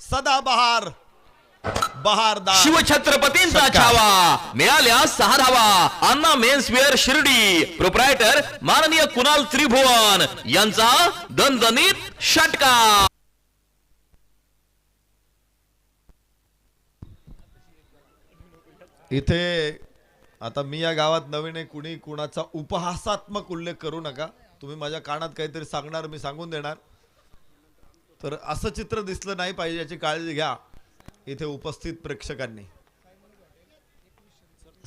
सदाबहार, बहारदार शिवछत्रपतींचा छावा. मिळाल्या 6 धावा. अन्ना मेन्सवेअर शिर्डी प्रोप्रायटर माननीय कुणाल त्रिभुवन यांचा दणदणीत षटकार. इथे आता मी या गावात नवीन आहे. कुणी कुणाचा उपहासात्मक उल्लेख करू नका. तुम्ही माझ्या कानात काहीतरी सांगणार, मी सांगून देणार. तर असं चित्र दिसलं नाही पाहिजे याची काळजी घ्या इथे उपस्थित प्रेक्षकांनी.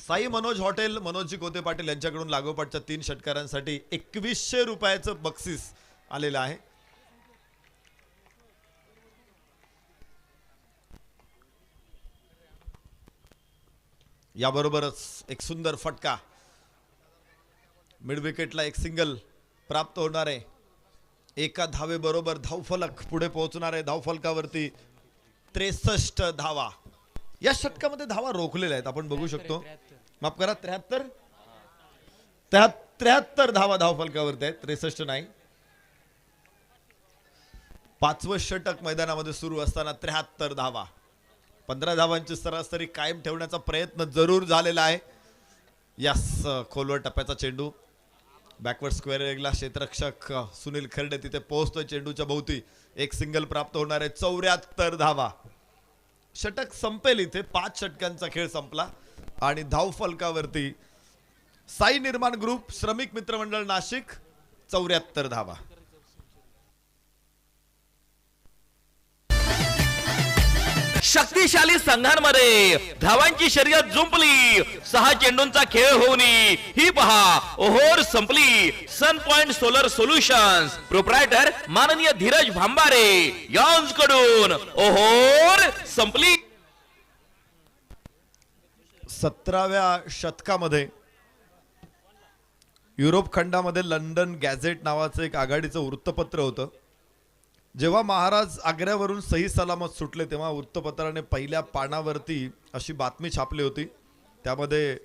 साई मनोज हॉटेल मनोजी कोते पाटील यांच्याकडून लागोपाठच्या 3 षटकारांसाठी 2100 रुपयाचं बक्षीस आलेलं आहे. याबरोबरच एक सुंदर फटका. मिड विकेटला एक सिंगल प्राप्त होणार आहे. एका धावेबरोबर धावफलक पुढे पोहोचणार आहे. धावफलकावरती 63 धावा. या षटकामध्ये धावा रोखलेल्या आहेत आपण बघू शकतो. माफ करा, 73 धावा धावफलकावरती आहेत, 63 नाही. पाचवं षटक मैदानामध्ये सुरू असताना 73 धावा, 15 धावांची सरासरी कायम ठेवण्याचा प्रयत्न जरूर झालेला आहे. यास खोलवर टप्प्याचा चेंडू बॅकवर्ड स्क्वेअर लेगला क्षेत्ररक्षक सुनील खर्डे तिथे पोहोचतोय. चेंडूच्या भोवती एक सिंगल प्राप्त होणार आहे. 74 धावा. षटक संपेल इथे. 5 षटकांचा खेळ संपला आणि धाव फलकावरती साई निर्माण ग्रुप, श्रमिक मित्रमंडळ नाशिक 74 धावा. शक्तिशाली संघांमध्ये धावांची शर्यत जुंपली. 6 चेंडूंचा खेळ होऊन ही पहा ओहोर संपली. सन पॉइंट सोलर सोल्युशन्स प्रोप्रायटर माननीय धीरज भांबारे यांकडून ओहोर संपली. 17व्या शतकामध्ये युरोप खंडामध्ये लंडन गॅझेट नावाचं एक आघाडीचं वृत्तपत्र होतं. जेव्हा महाराज आग्र्यावरून सही सलामत सुटले तेव्हा वृत्तपत्राने पहिल्या पानावरती अशी बातमी छापली होती. त्यामध्ये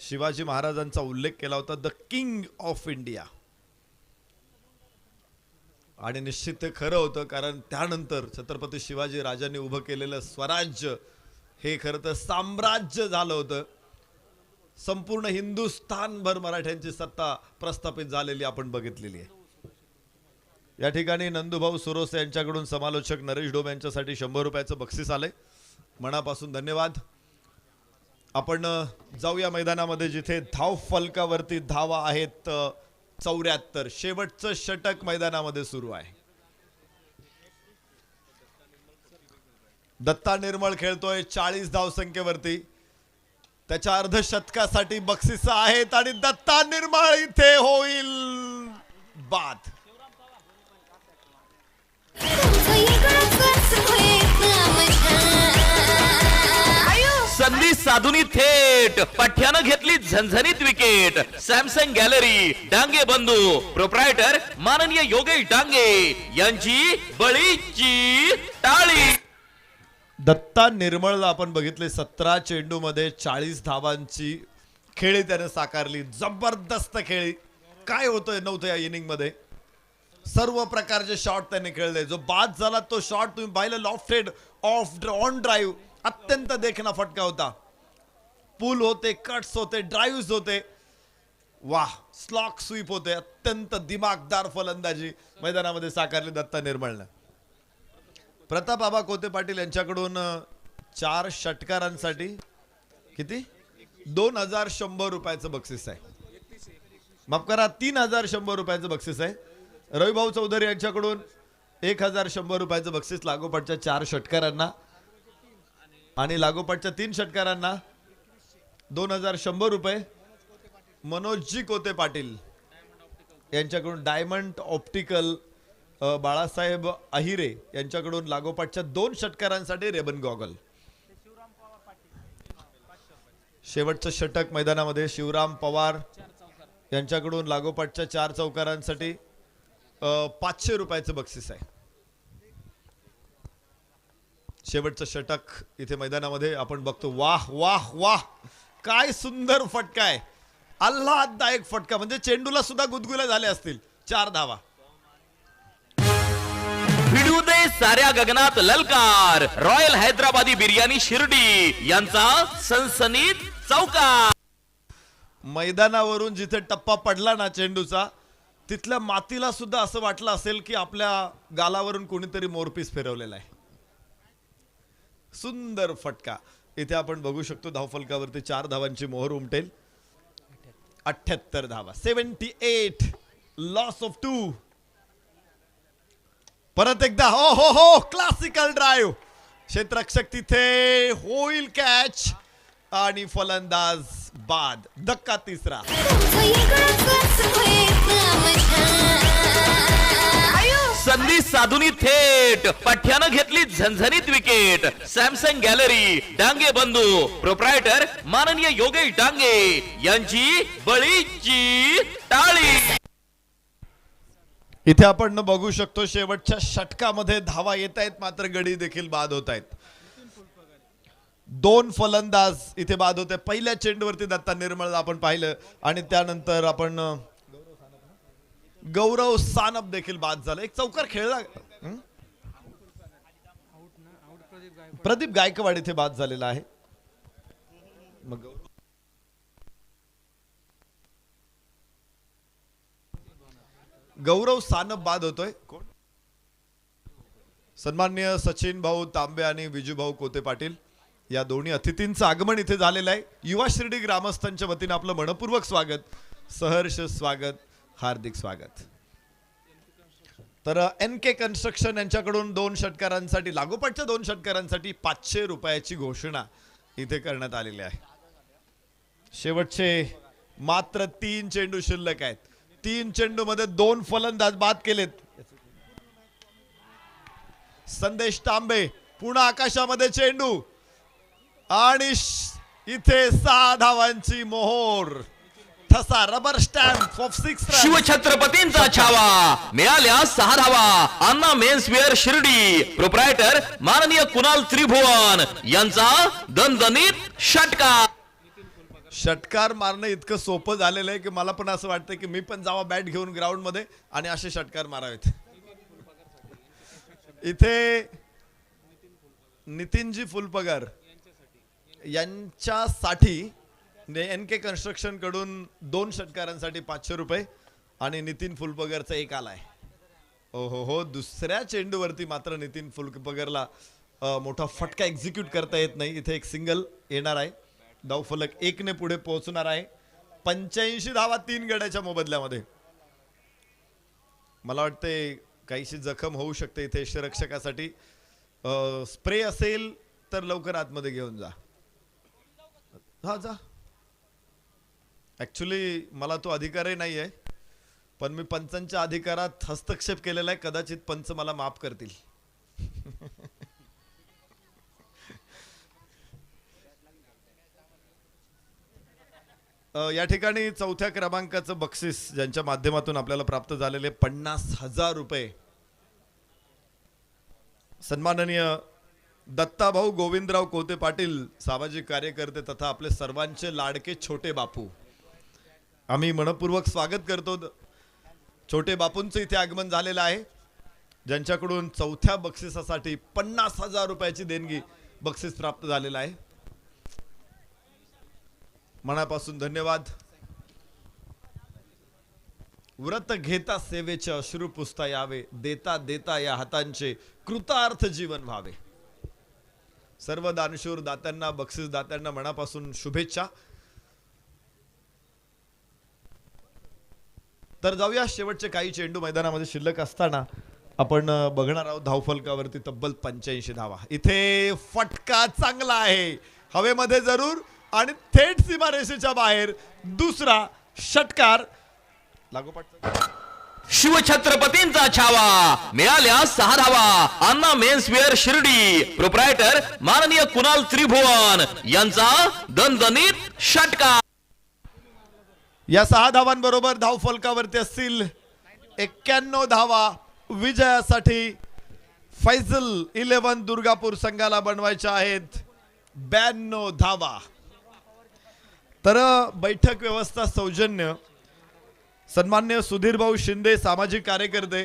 शिवाजी महाराजांचा उल्लेख केला होता, द किंग ऑफ इंडिया. आणि निश्चित ते खरं होतं, कारण त्यानंतर छत्रपती शिवाजी राजांनी उभं केलेलं स्वराज्य हे खरं तर साम्राज्य झालं होतं. संपूर्ण हिंदुस्थानभर मराठ्यांची सत्ता प्रस्थापित झालेली आपण बघितलेली आहे. या ठिकाणी नंदूभाऊ सुरोसे यांच्याकडून समालोचक नरेश डोम यांच्यासाठी 100 रुपयाचं बक्षीस आले. मनापासून धन्यवाद. आपण जाऊया मैदानामध्ये जिथे धाव फलकावरती धावा आहेत 74. शेवटचं षटक मैदानामध्ये सुरू आहे. दत्ता निर्मळ खेळतोय 40 धावसंख्येवरती. त्याच्या अर्धशतकासाठी बक्षिस आहेत आणि दत्ता निर्मळ इथे होईल बाद. संधी साधुनी थेट पठ्यानं घेतली झणझणीत विकेट. सॅमसंग गॅलरी डांगे बंधू प्रोप्रायटर माननीय योगेश डांगे यांची बळीची टाळी. दत्ता निर्मळला आपण बघितले 17 चेंडूमध्ये 40 धावांची खेळी त्याने साकारली. जबरदस्त खेळी. काय होतंय नव्हतं या इनिंग मध्ये. सर्व प्रकारचे शॉट त्याने खेळले. जो बाद झाला तो शॉट तुम्ही पाहिलं, लॉफ्टेड ऑफ ऑन ड्राईव्ह, अत्यंत देखणा फटका होता. पुल होते, कट्स होते, ड्राईव्ह होते, वाह, स्लॉक स्वीप होते. अत्यंत दिमागदार फलंदाजी मैदानामध्ये साकारली दत्ता निर्मळनं. प्रताप आबा कोते पाटील यांच्याकडून 4 षटकारांसाठी किती 2100 रुपयाचं बक्षीस आहे. माफ करा, 3100 रुपयाचं बक्षीस आहे. रविभाऊ चौधरी यांच्याकडून 1100 रुपयाचं बक्षीस लागोपाठच्या 4 षटकारांना आणि लागोपाठच्या 3 षटकारांना 2100 रुपये. मनोजजी कोते पाटील यांच्याकडून डायमंड ऑप्टिकल बाळासाहेब अहिरे यांच्याकडून लागोपाठच्या 2 षटकारांसाठी रेबन गॉगल. शेवटचं षटक मैदानामध्ये शिवराम पवार यांच्याकडून लागोपाठच्या 4 चौकारांसाठी 500 रुपयाचं बक्षीस आहे. शेवटचं षटक इथे मैदानामध्ये आपण बघतो. वाह वाह वाह, काय सुंदर फटका आहे. आल्हाददायक फटका, म्हणजे चेंडूला सुद्धा गुदगुल्या झाले असतील. 4 धावा. भिडू दे साऱ्या गगनात ललकार. रॉयल हैदराबादी बिर्याणी शिर्डी यांचा सनसनीत चौकार. मैदानावरून जिथे टप्पा पडला ना चेंडूचा, तिथल्या मातीला सुद्धा असं वाटलं असेल की आपल्या गालावरून कोणीतरी मोरपीस फिरवलेला आहे. सुंदर फटका. इथे आपण बघू शकतो धावफलकावरती 4 धावांची मोहर उमटेल. 78 धावा. 78. Loss of 2. परत एकदा हो हो हो, क्लासिकल ड्राईव्ह. क्षेत्ररक्षक तिथे होईल कॅच आणि फलंदाज बाद. धक्का 3रा. संधी साधुनी थेट पठ्यानं घेतली झणझणीत विकेट. सॅमसंग गॅलरी डांगे बंधू प्रोप्रायटर माननीय योगेश डांगे यांची बळीची टाळी. इथे आपण बघू शकतो शेवटच्या षटकामध्ये धावा येत आहेत, मात्र गडी देखील बाद होत आहेत. 2 फलंदाज इथे बाद होते. पहिल्या चेंडूवरती दत्ता निर्मळ आपण पाहिलं आणि त्यानंतर आपण गौरव सानप देखील बाद झाला. एक चौकार खेळला. प्रदीप गायकवाड इथे बाद झालेला आहे. मग गौरव सानप बाद होतोय. कोण? सन्माननीय सचिन भाऊ तांबे आणि विजू भाऊ कोते पाटील या दोन्ही अतिथींचं आगमन इथे झालेलं आहे. युवा शिर्डी ग्रामस्थांच्या वतीने आपलं मनपूर्वक स्वागत, सहर्ष स्वागत, हार्दिक स्वागत. तर NK कन्स्ट्रक्शन यांच्याकडून 2 षटकारांसाठी, लागोपाठच्या 2 षटकारांसाठी 500 रुपयाची घोषणा इथे करण्यात आलेली आहे. शेवटचे मात्र 3 चेंडू शिल्लक आहेत. 3 चेंडू मध्ये 2 फलंदाज बाद केलेत. संदेश तांबे, पुन्हा आकाशामध्ये चेंडू आणि इथे 6 धावांची मोहोर. ठसा रबर स्टॅम्प ऑफ 6 रन. शिवछत्रपतींचा छावा, मिळाल्या 6 धावा. अन्ना मेन्सवेअर शिर्डी, प्रोप्रायटर माननीय कुणाल त्रिभुवन यांचा दणदणीत षटकार. षटकार मारणं इतकं सोपं झालेलं आहे की मला पण असं वाटतं की मी पण जावा बॅट घेऊन ग्राउंड मध्ये आणि असे षटकार मारावेत. इथे नितीनजी फुलपगार यांच्यासाठी NK कन्स्ट्रक्शन कडून 2 षटकारांसाठी 500 रुपये आणि नितीन फुलपगारचा एक आलाय. हो, दुसऱ्या चेंडूवरती मात्र नितीन फुलपगारला मोठा फटका एक्झिक्यूट करता येत नाही. इथे एक सिंगल येणार आहे. धावफलक 1 ने पुढे पोहोचणार आहे. 85 धावा 3 गड्याच्या मोबदल्यामध्ये. मला वाटते काहीशी जखम होऊ शकते इथे यष्टिरक्षकासाठी. स्प्रे असेल तर लवकर आतमध्ये घेऊन जा. हा जा. ऍक्च्युली मला तो अधिकारही नाही आहे, पण मी पंचांच्या अधिकारात हस्तक्षेप केलेला आहे. कदाचित पंच मला माफ करतील. या ठिकाणी 4थ्या क्रमांकाचं बक्षीस ज्यांच्या माध्यमातून आपल्याला प्राप्त झालेले 50,000 रुपये सन्माननीय दत्ताभाऊ गोविंदराव कोते पाटील, सामाजिक कार्यकर्ते तथा आपले सर्वांचे लाडके छोटे बापू. आम्ही मनपूर्वक स्वागत करतो. छोटे बापूंचं इथे आगमन झालेलं आहे, ज्यांच्याकडून 4थ्या बक्षिसासाठी 50,000 रुपयाची देणगी बक्षीस प्राप्त झालेलं आहे. मनापासून धन्यवाद. व्रत घेता सेवेचे अश्रू पुसता यावे, देता देता या हातांचे कृतार्थ जीवन व्हावे. सर्व दानशूर दात्यांना, बक्षीस दात्यांना मनापासून शुभेच्छा. तर जाऊया, शेवटचे काही चेंडू मैदानामध्ये शिल्लक असताना आपण बघणार आहोत धावफलकावरती तब्बल 85 धावा. इथे फटका चांगला आहे, हवेमध्ये जरूर आणि थेट सीमारेषेच्या बाहेर. दुसरा षटकार लागोपाठ. शिवछत्रपतींचा छावा, मिळाल्या 6 धावा. अन्ना मेन्सवेअर शिर्डी, प्रोप्रायटर माननीय कुणाल त्रिभुवन यांचा दणदणीत षटकार. या 6 धावांबरोबर धावफलकावरती असतील 91 धावा. विजयासाठी फैजल 11 दुर्गापूर संघाला बनवायच्या आहेत 92 धावा. तर बैठक व्यवस्था सौजन्य सन्मान्य सुधीर भाऊ शिंदे, सामाजिक कार्यकर्ते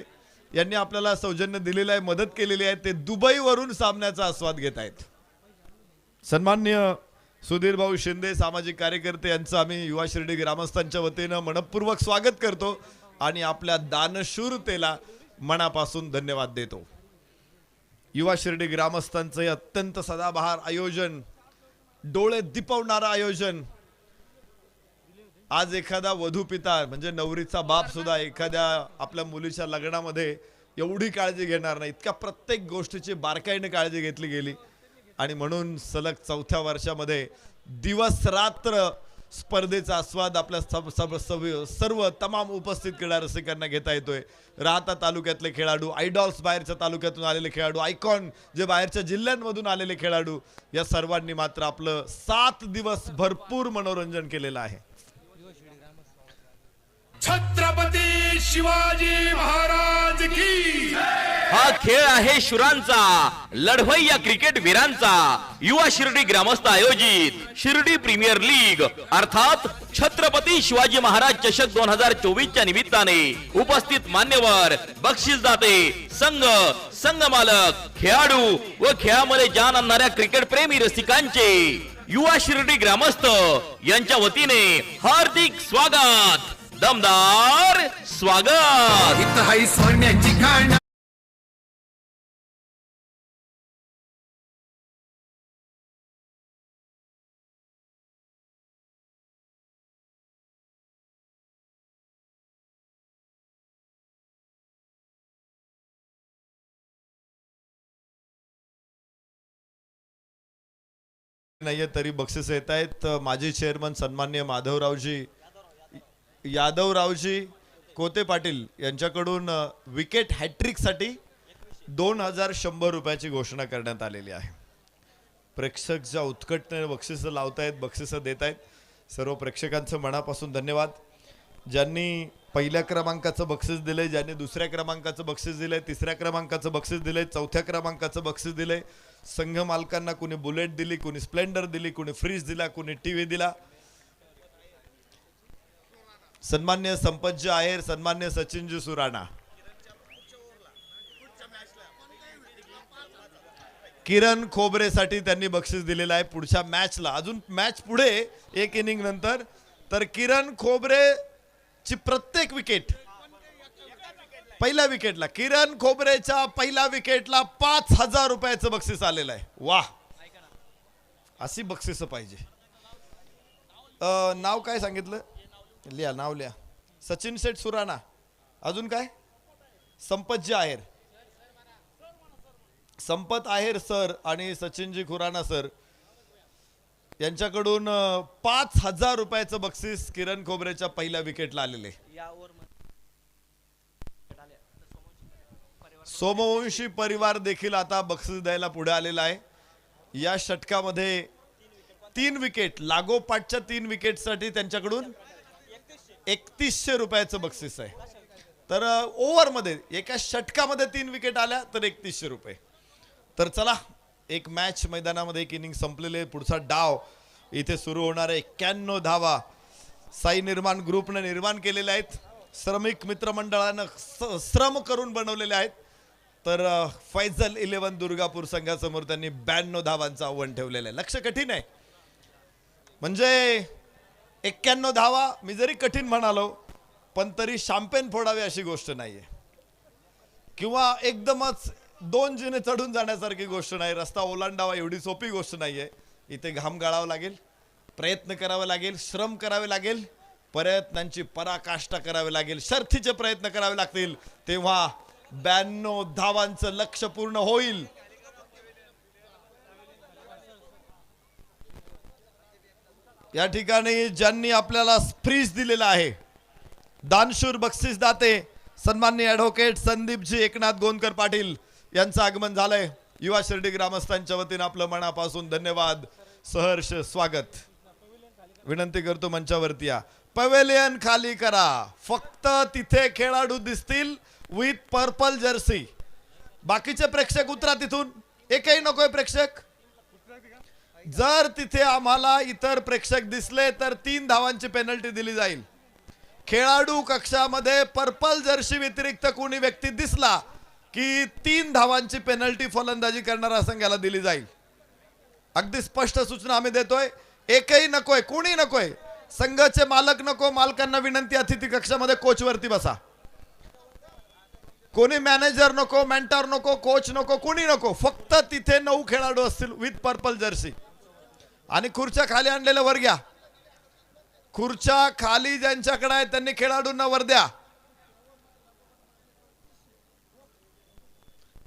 यांनी आपल्याला सौजन्य दिलेलं आहे, मदत केलेली आहे. ते दुबईवरून सामन्याचा आस्वाद घेत आहेत. सन्मान्य सुधीर भाऊ शिंदे, सामाजिक कार्यकर्ते यांचं आम्ही युवा शिर्डी ग्रामस्थांच्या वतीनं मनपूर्वक स्वागत करतो आणि आपल्या दानशूरतेला मनापासून धन्यवाद देतो. युवा शिर्डी ग्रामस्थांचं हे अत्यंत सदाबहार आयोजन, डोळे दिपवणारं आयोजन. आज एखादा वधू पिता म्हणजे नवरीचा बाप सुद्धा एखाद्या आपल्या मुलीच्या लग्नामध्ये एवढी काळजी घेणार नाही, इतक्या प्रत्येक गोष्टीची बारकाईने काळजी घेतली गेली. आणि म्हणून सलग 4थ्या वर्षामध्ये दिवस रात्र स्पर्धेचा आस्वाद आपल्या सर्व तमाम उपस्थित क्रीडा रसिकांना घेता येतोय. राहता तालुक्यातले खेळाडू, आयडॉल्स बाहेरच्या तालुक्यातून आलेले खेळाडू, आयकॉन जे बाहेरच्या जिल्ह्यांमधून आलेले खेळाडू, या सर्वांनी मात्र आपलं 7 दिवस भरपूर मनोरंजन केलेलं आहे. छत्रपती शिवाजी महाराज की. हा खेळ आहे शुरांचा, लढवई या क्रिकेट वीरांचा. युवा शिर्डी ग्रामस्थ आयोजित शिर्डी प्रीमियर लीग अर्थात छत्रपती शिवाजी महाराज चषक 2024 च्या निमित्ताने उपस्थित मान्यवर, बक्षीसदाते, संघ, संघ मालक, खेळाडू व खेळामध्ये जान आणणाऱ्या क्रिकेट प्रेमी रसिकांचे युवा शिर्डी ग्रामस्थ यांच्या वतीने हार्दिक स्वागत, दमदार स्वागत. इथं हाय सोन्याची खाण. नाहीये तरी बक्षीस येत आहेत. माजी चेअरमन सन्माननीय यादवरावजी कोते पाटील यांच्याकडून विकेट हॅट्रिक साठी 2100 रुपयाची घोषणा करण्यात आलेली आहे. प्रेक्षक ज्या उत्कटतेने बक्षीस लावतायत, बक्षीस देत आहेत, सर्व प्रेक्षकांचं मनापासून धन्यवाद. ज्यांनी पहिल्या क्रमांकाचं बक्षीस दिले, ज्यांनी दुसऱ्या क्रमांकाचं बक्षीस दिले, तिसऱ्या क्रमांकाचं बक्षीस दिले, चौथ्या क्रमांकाचं बक्षीस दिले. संघ मालकांना कुणी बुलेट दिली, कुणी स्प्लेंडर दिली, कुणी फ्रीज दिला, कुणी टीव्ही दिला. सन्मान्य संपतजी आहेर, सन्मान्य सचिनजी सुराणा, किरण खोबरेसाठी त्यांनी बक्षीस दिलेलं आहे पुढच्या मॅचला. अजून मॅच पुढे एक इनिंग नंतर. तर किरण खोबरेची प्रत्येक विकेट, पहिल्या विकेटला किरण खोबरेच्या पहिल्या विकेटला 5000 रुपयाचं बक्षीस आलेलं आहे. वाह, अशी बक्षीस पाहिजे. नाव काय सांगितलं? लिहा, नाव लिहा. सचिन शेठ सुराणा. अजून काय? संपतजी आहेर, संपत आहेर सर आणि सचिनजी खुराना सर यांच्याकडून 5000 रुपयाचं बक्षीस किरण खोबरेच्या पहिल्या विकेटला आलेले. सोमवंशी परिवार देखील आता बक्षीस द्यायला पुढे आलेला आहे. या षटकामध्ये 3 विकेट, लागोपाठच्या 3 विकेटसाठी त्यांच्याकडून 3100 रुपयाचं बक्षीस आहे. तर ओव्हरमध्ये एका षटकामध्ये 3 विकेट आल्या तर 3100 रुपये. तर चला, एक मॅच मैदानामध्ये, एक इनिंग संपलेले, पुढचा डाव इथे सुरू होणार आहे. 91 धावा साई निर्माण ग्रुपने निर्माण केलेले आहेत. श्रमिक मित्रमंडळानं श्रम करून बनवलेले आहेत. तर फैजल 11 दुर्गापूर संघासमोर त्यांनी 92 धावांचं आव्हान ठेवलेलं आहे. लक्ष कठीण आहे, म्हणजे 91 धावा मी जरी कठीण म्हणालो पण तरी शॅम्पेन फोडावे अशी गोष्ट नाहीये, किंवा एकदमच 2 जिने चढून जाण्यासारखी गोष्ट नाही. रस्ता ओलांडावा एवढी सोपी गोष्ट नाहीये. इथे घाम गाळावा लागेल, प्रयत्न करावे लागेल, श्रम करावे लागेल, प्रयत्नांची पराकाष्ठा करावी लागेल, शर्थीचे प्रयत्न करावे लागतील, तेव्हा 92 धावांचं लक्ष पूर्ण होईल. या ठिकाणी ज्यांनी आपल्याला फ्रीज दिलेला आहे, दानशूर बक्षीसदाते सन्माननीय ॲडव्होकेट संदीपजी एकनाथ गोंदकर पाटील यांचं आगमन झालंय. युवा शिर्डी ग्रामस्थांच्या वतीने आपलं मनापासून धन्यवाद, सहर्ष स्वागत. विनंती करतो मंचावरती या. पवेलियन खाली करा, फक्त तिथे खेळाडू दिसतील विथ पर्पल जर्सी. बाकीचे प्रेक्षक उतरा तिथून, एकही नकोय प्रेक्षक. जर तिथे आम्हाला इतर प्रेक्षक दिसले तर 3 धावांची पेनल्टी दिली जाईल. खेळाडू कक्षामध्ये पर्पल जर्सी व्यतिरिक्त कोणी व्यक्ती दिसला की 3 धावांची पेनल्टी फलंदाजी करणाऱ्या संघाला दिली जाईल. अगदी स्पष्ट सूचना आम्ही देतोय. एकही नकोय, कोणी नकोय. संघाचे मालक नको, मालकांना विनंती अतिथी कक्षामध्ये कोच वरती बसा. कोणी मॅनेजर नको, मेंटर नको, कोच नको, कोणी नको. फक्त तिथे 9 खेळाडू असतील विथ पर्पल जर्सी. आणि खुर्च्या खाली आणलेल्या वर घ्या. खुर्च्या खाली ज्यांच्याकडे आहे त्यांनी खेळाडूंना वर द्या.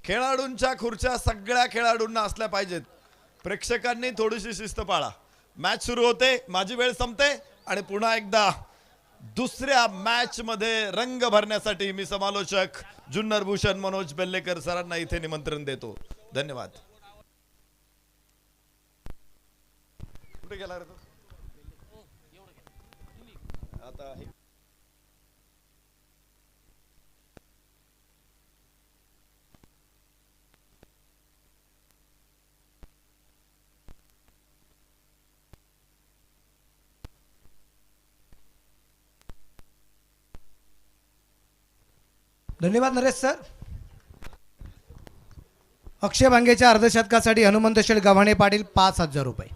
खेळाडूंच्या खुर्च्या सगळ्या खेळाडूंना असल्या पाहिजेत. प्रेक्षकांनी थोडीशी शिस्त पाळा. मॅच सुरू होते, माझी वेळ संपते आणि पुन्हा एकदा दुसऱ्या मॅच मध्ये रंग भरण्यासाठी मी समालोचक जुन्नर भूषण मनोज बेल्लेकर सरांना इथे निमंत्रण देतो. धन्यवाद. कुठे गेला रे तो? आता धन्यवाद नरेश सर. अक्षय भांगेच्या अर्धशतकासाठी हनुमंत शेठ गव्हाणे पाटील 5,000 रुपये.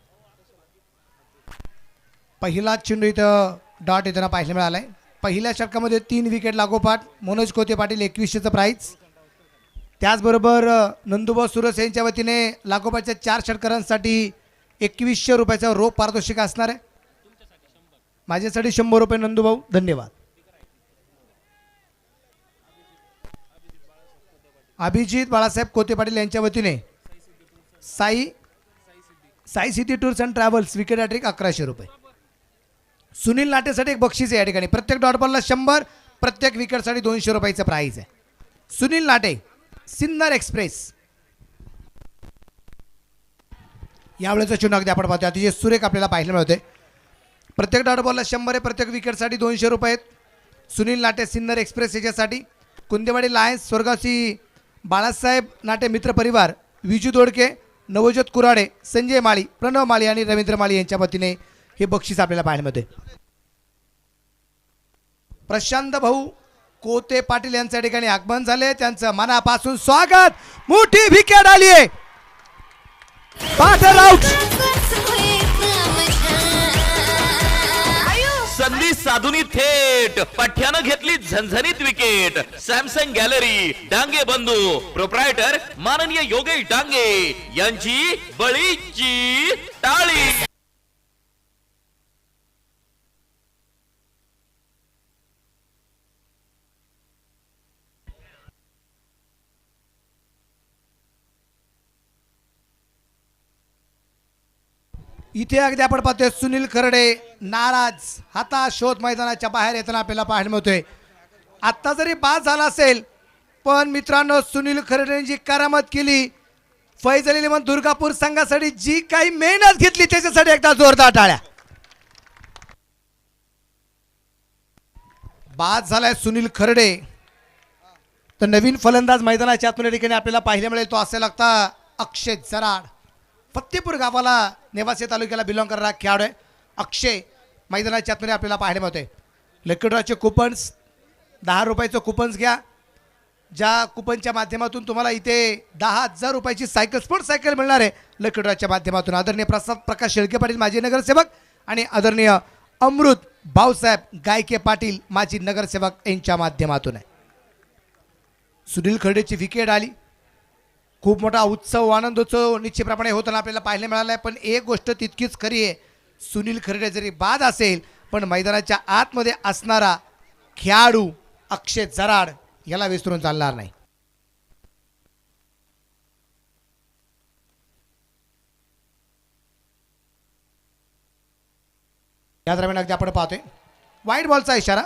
पहिला चेंडू इथं डॉट येताना पाहायला मिळाला आहे. पहिल्या षटकामध्ये 3 विकेट लागोपाठ मनोज कोते पाटील 2100चं प्राईज. त्याचबरोबर नंदुभाऊ सुरस यांच्या वतीने लागोपाठच्या 4 षटकारांसाठी 2100 रुपयाचा रोख पारितोषिक असणार आहे. माझ्यासाठी 100 रुपये नंदुभाऊ, धन्यवाद. अभिजित बाळासाहेब कोते पाटील यांच्या वतीने Sai city tours and travels wicket hat-trick 1100 रुपये. सुनील नाटेसाठी एक बक्षीस आहे या ठिकाणी. प्रत्येक डॉट बॉलला 100, प्रत्येक विकेटसाठी 200 रुपयाचं प्राईज आहे. सुनील नाटे, सिन्नर एक्सप्रेस. यावेळेचा चेंडू अगदी आपण पाहतो अतिशय सुरेख आपल्याला पाहायला मिळते. प्रत्येक डॉट बॉलला 100 आहे, प्रत्येक विकेटसाठी 200 रुपये आहेत. सुनील नाटे, सिन्नर एक्सप्रेस याच्यासाठी. कुंदेवाडी लायन्स, स्वर्गावसी बाळासाहेब नाटे मित्र परिवार, विजू दोडके, नवज्योत कुराडे, संजय माळी, प्रणव माळी आणि रवींद्र माळी यांच्या वतीने हे बक्षीस आपल्याला पाहायला मिळते. प्रशांत भाऊ कोते पाटील यांच्या ठिकाणी आगमन झाले, त्यांचं मनापासून स्वागत. मोठी विकेट आली आहे. Batter out. संधी साधुनी थेट पठ्यानं घेतली झणझणीत विकेट. सॅमसंग गॅलरी, डांगे बंधू, प्रोप्रायटर माननीय योगेश डांगे यांची बळीची टाळी. इथे अगदी आपण पाहतोय सुनील खरडे नाराज, हताश होत मैदानाच्या बाहेर येताना आपल्याला पाहायला मिळतोय. आत्ता जरी बाद झाला असेल, पण मित्रांनो सुनील खरडेने जी करामत केली, फैज अली लिमन दुर्गापूर संघासाठी जी काही मेहनत घेतली त्याच्यासाठी एकदा जोरदार टाळ्या. बाद झालाय सुनील खरडे, तर नवीन फलंदाज मैदानाच्या आतून ठिकाणी आपल्याला पाहायला मिळेल तो असेल लागता अक्षय जराड. फत्तेपूर गावाला नेवासे तालुक्याला बिलॉंग करणारा खेळाडू आहे अक्षय. मैदानाच्या आतमध्ये आपल्याला पाहायला मिळतोय. लकीड्रॉचे कुपन्स, 10 रुपयाचं कुपन्स घ्या. ज्या कुपनच्या माध्यमातून तुम्हाला इथे 10,000 रुपयाची सायकल, स्पोर्ट्स सायकल मिळणार आहे लकीड्रॉच्या माध्यमातून. आदरणीय प्रकाश शेळके पाटील माजी नगरसेवक आणि आदरणीय अमृत भाऊसाहेब गायके पाटील माजी नगरसेवक यांच्या माध्यमातून आहे. सुनील खरडेची विकेट आली. खूप मोठा उत्सव, आनंदोत्सव निश्चितप्रमाणे होताना आपल्याला पाहायला मिळाला आहे. पण एक गोष्ट तितकीच खरी आहे, सुनील खरडे जरी बाद असेल, पण मैदानाच्या आतमध्ये असणारा खेळाडू अक्षय जराड याला विसरून चालणार नाही. या दरम्यान अगदी आपण पाहतोय वाईट बॉलचा इशारा.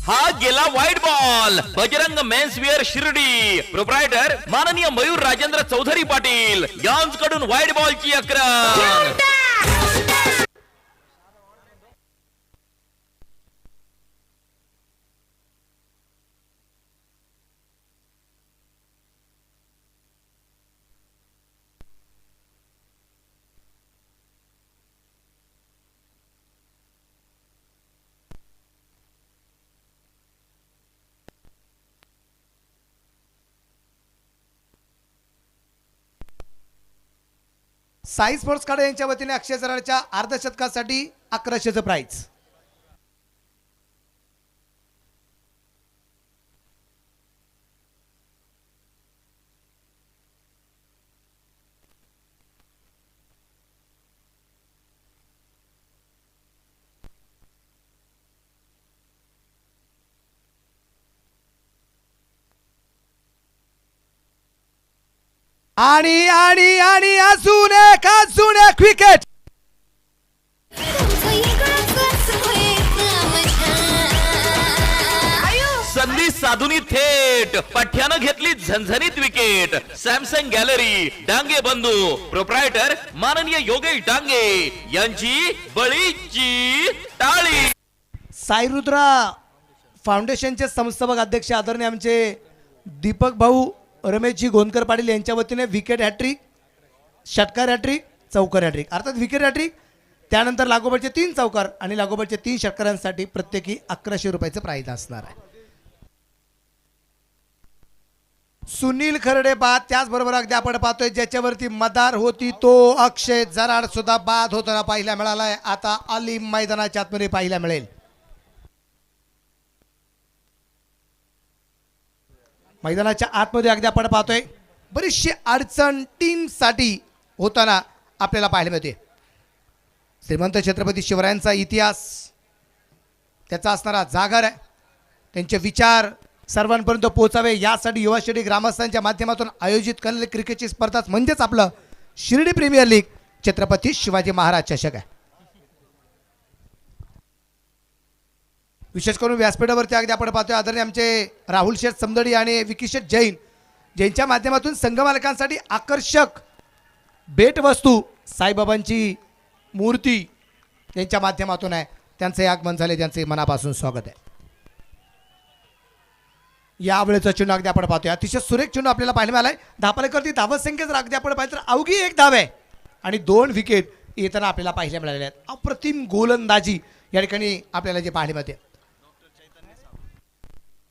हा गेला white ball. Bajrang menswear Shirdi, proprietor माननीय मयूर राजेंद्र चौधरी पाटील यांच्याकडून व्हाईट बॉलची अक्रम. साई स्पोर्ट्स कार्ड यांच्या वतीने अक्षय जराडच्या अर्धशतकासाठी 1100चं प्राईज. आणि आणि आणि अजून एक विकेट. संधी साधुनी थेट पठ्यानं घेतली झणझणीत विकेट. सॅमसंग गॅलरी, डांगे बंधू, प्रोप्रायटर माननीय योगेश डांगे यांची बळीची टाळी. साईरुद्रा फाउंडेशनचे संस्थापक अध्यक्ष आदरणीय आमचे दीपक भाऊ रमेशजी गोंदकर पाटील यांच्या वतीने विकेट हॅट्रिक, षटकार हॅट्रिक, चौकार हॅट्रिक, अर्थात विकेट हॅट्रिक, त्यानंतर लागोपाठचे 3 चौकार आणि लागोपाठचे 3 षटकारांसाठी प्रत्येकी 1100 रुपयाचं प्राईज असणार आहे. सुनील खरडे बाद. त्याचबरोबर अगदी आपण पाहतोय ज्याच्यावरती मदार होती तो अक्षय जराड सुद्धा बाद होताना पाहायला मिळालाय. आता अलीम मैदानाच्या आतमध्ये पाहायला मिळेल. मैदानाच्या आतमध्ये अगदी आपण पाहतोय बरीचशी अडचण टीमसाठी होताना आपल्याला पाहायला मिळते. श्रीमंत छत्रपती शिवरायांचा इतिहास, त्याचा असणारा जागर आहे, त्यांचे विचार सर्वांपर्यंत पोहोचावे यासाठी युवा शिर्डी ग्रामस्थांच्या माध्यमातून आयोजित केलेली क्रिकेटची स्पर्धा म्हणजेच आपलं शिर्डी प्रीमियर लीग छत्रपती शिवाजी महाराज चषक आहे. विशेष करून व्यासपीठावरती अगदी आपण पाहतोय आदरणीय आमचे राहुल शेठ समदडी आणि विकीशेठ जैन ज्यांच्या माध्यमातून संघमालकांसाठी आकर्षक भेटवस्तू साईबाबांची मूर्ती यांच्या माध्यमातून आहे. त्यांचे आगमन झाले, त्यांचे मनापासून स्वागत आहे. यावेळेचं चिन्ह अगदी आपण पाहतोय अतिशय सुरेख चिन्ह आपल्याला पाहायला मिळालंय. धापालेकरती धावत संख्या जर अगदी आपण पाहिलं तर अवघी एक धाव आहे आणि 2 विकेट येताना आपल्याला पाहायला मिळालेल्या आहेत. अप्रतिम गोलंदाजी या ठिकाणी आपल्याला जे पाहायला मिळते.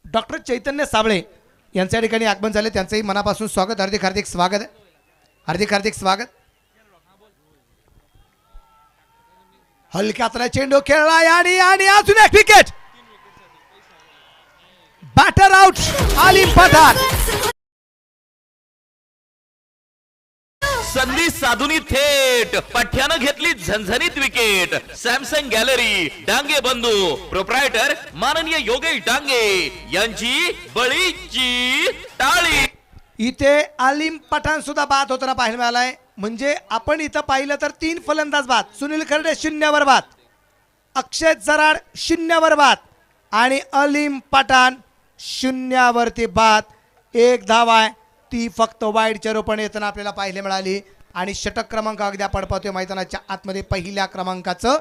डॉक्टर चैतन्य साबळे यांच्या ठिकाणी आगमन झाले, त्यांचंही मनापासून स्वागत. हार्दिक हार्दिक स्वागत आहे. हार्दिक हार्दिक स्वागत. हलक्यातला चेंडू खेळला आणि अजून एक विकेट. बॅटर आउट आलिम पठाण. संधी साधुनी थेट पठ्यानं घेतली झणझणीत विकेट. सॅमसंग गॅलरी डांगे बंधू प्रोप्रायटर माननीय योगेश डांगे यांची बळीची टाळी. इथे आलिम पठाण सुद्धा बाद होताना पाहायला मिळालाय. म्हणजे आपण इथं पाहिलं तर 3 फलंदाज बाद. सुनील खरडे 0 वर बाद, अक्षय जराड 0 वर बाद आणि अलीम पठाण 0 वरती बाद. 1 धाव आहे, ती फक्त वाईडच्या रूपाने येताना आपल्याला पाहायला मिळाली. आणि षटक क्रमांक अगदी आपण पाहतोय मैदानाच्या आतमध्ये पहिल्या क्रमांकाचं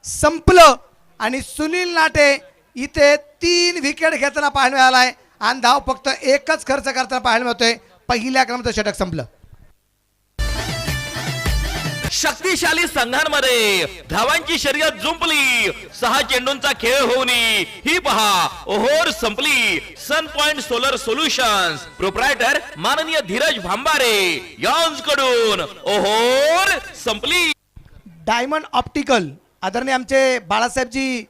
संपलं आणि सुनील नाटे इथे 3 विकेट घेताना पाहायला मिळालाय आणि धाव फक्त 1च खर्च करताना पाहायला मिळतोय. पहिल्या क्रमांकाचं षटक संपलं. शक्तिशाली संघांमध्ये धावांची शर्यत जुंपली. 6 चेंडूंचा खेळ होऊन ही पहा ओहोर संपली. सन पॉइंट सोलर सोल्युशन्स प्रोप्रायटर माननीय धीरज भांबारे यांकडून ओहोर संपली. डायमंड ऑप्टिकल आदरणीय आमचे बाळासाहेबजी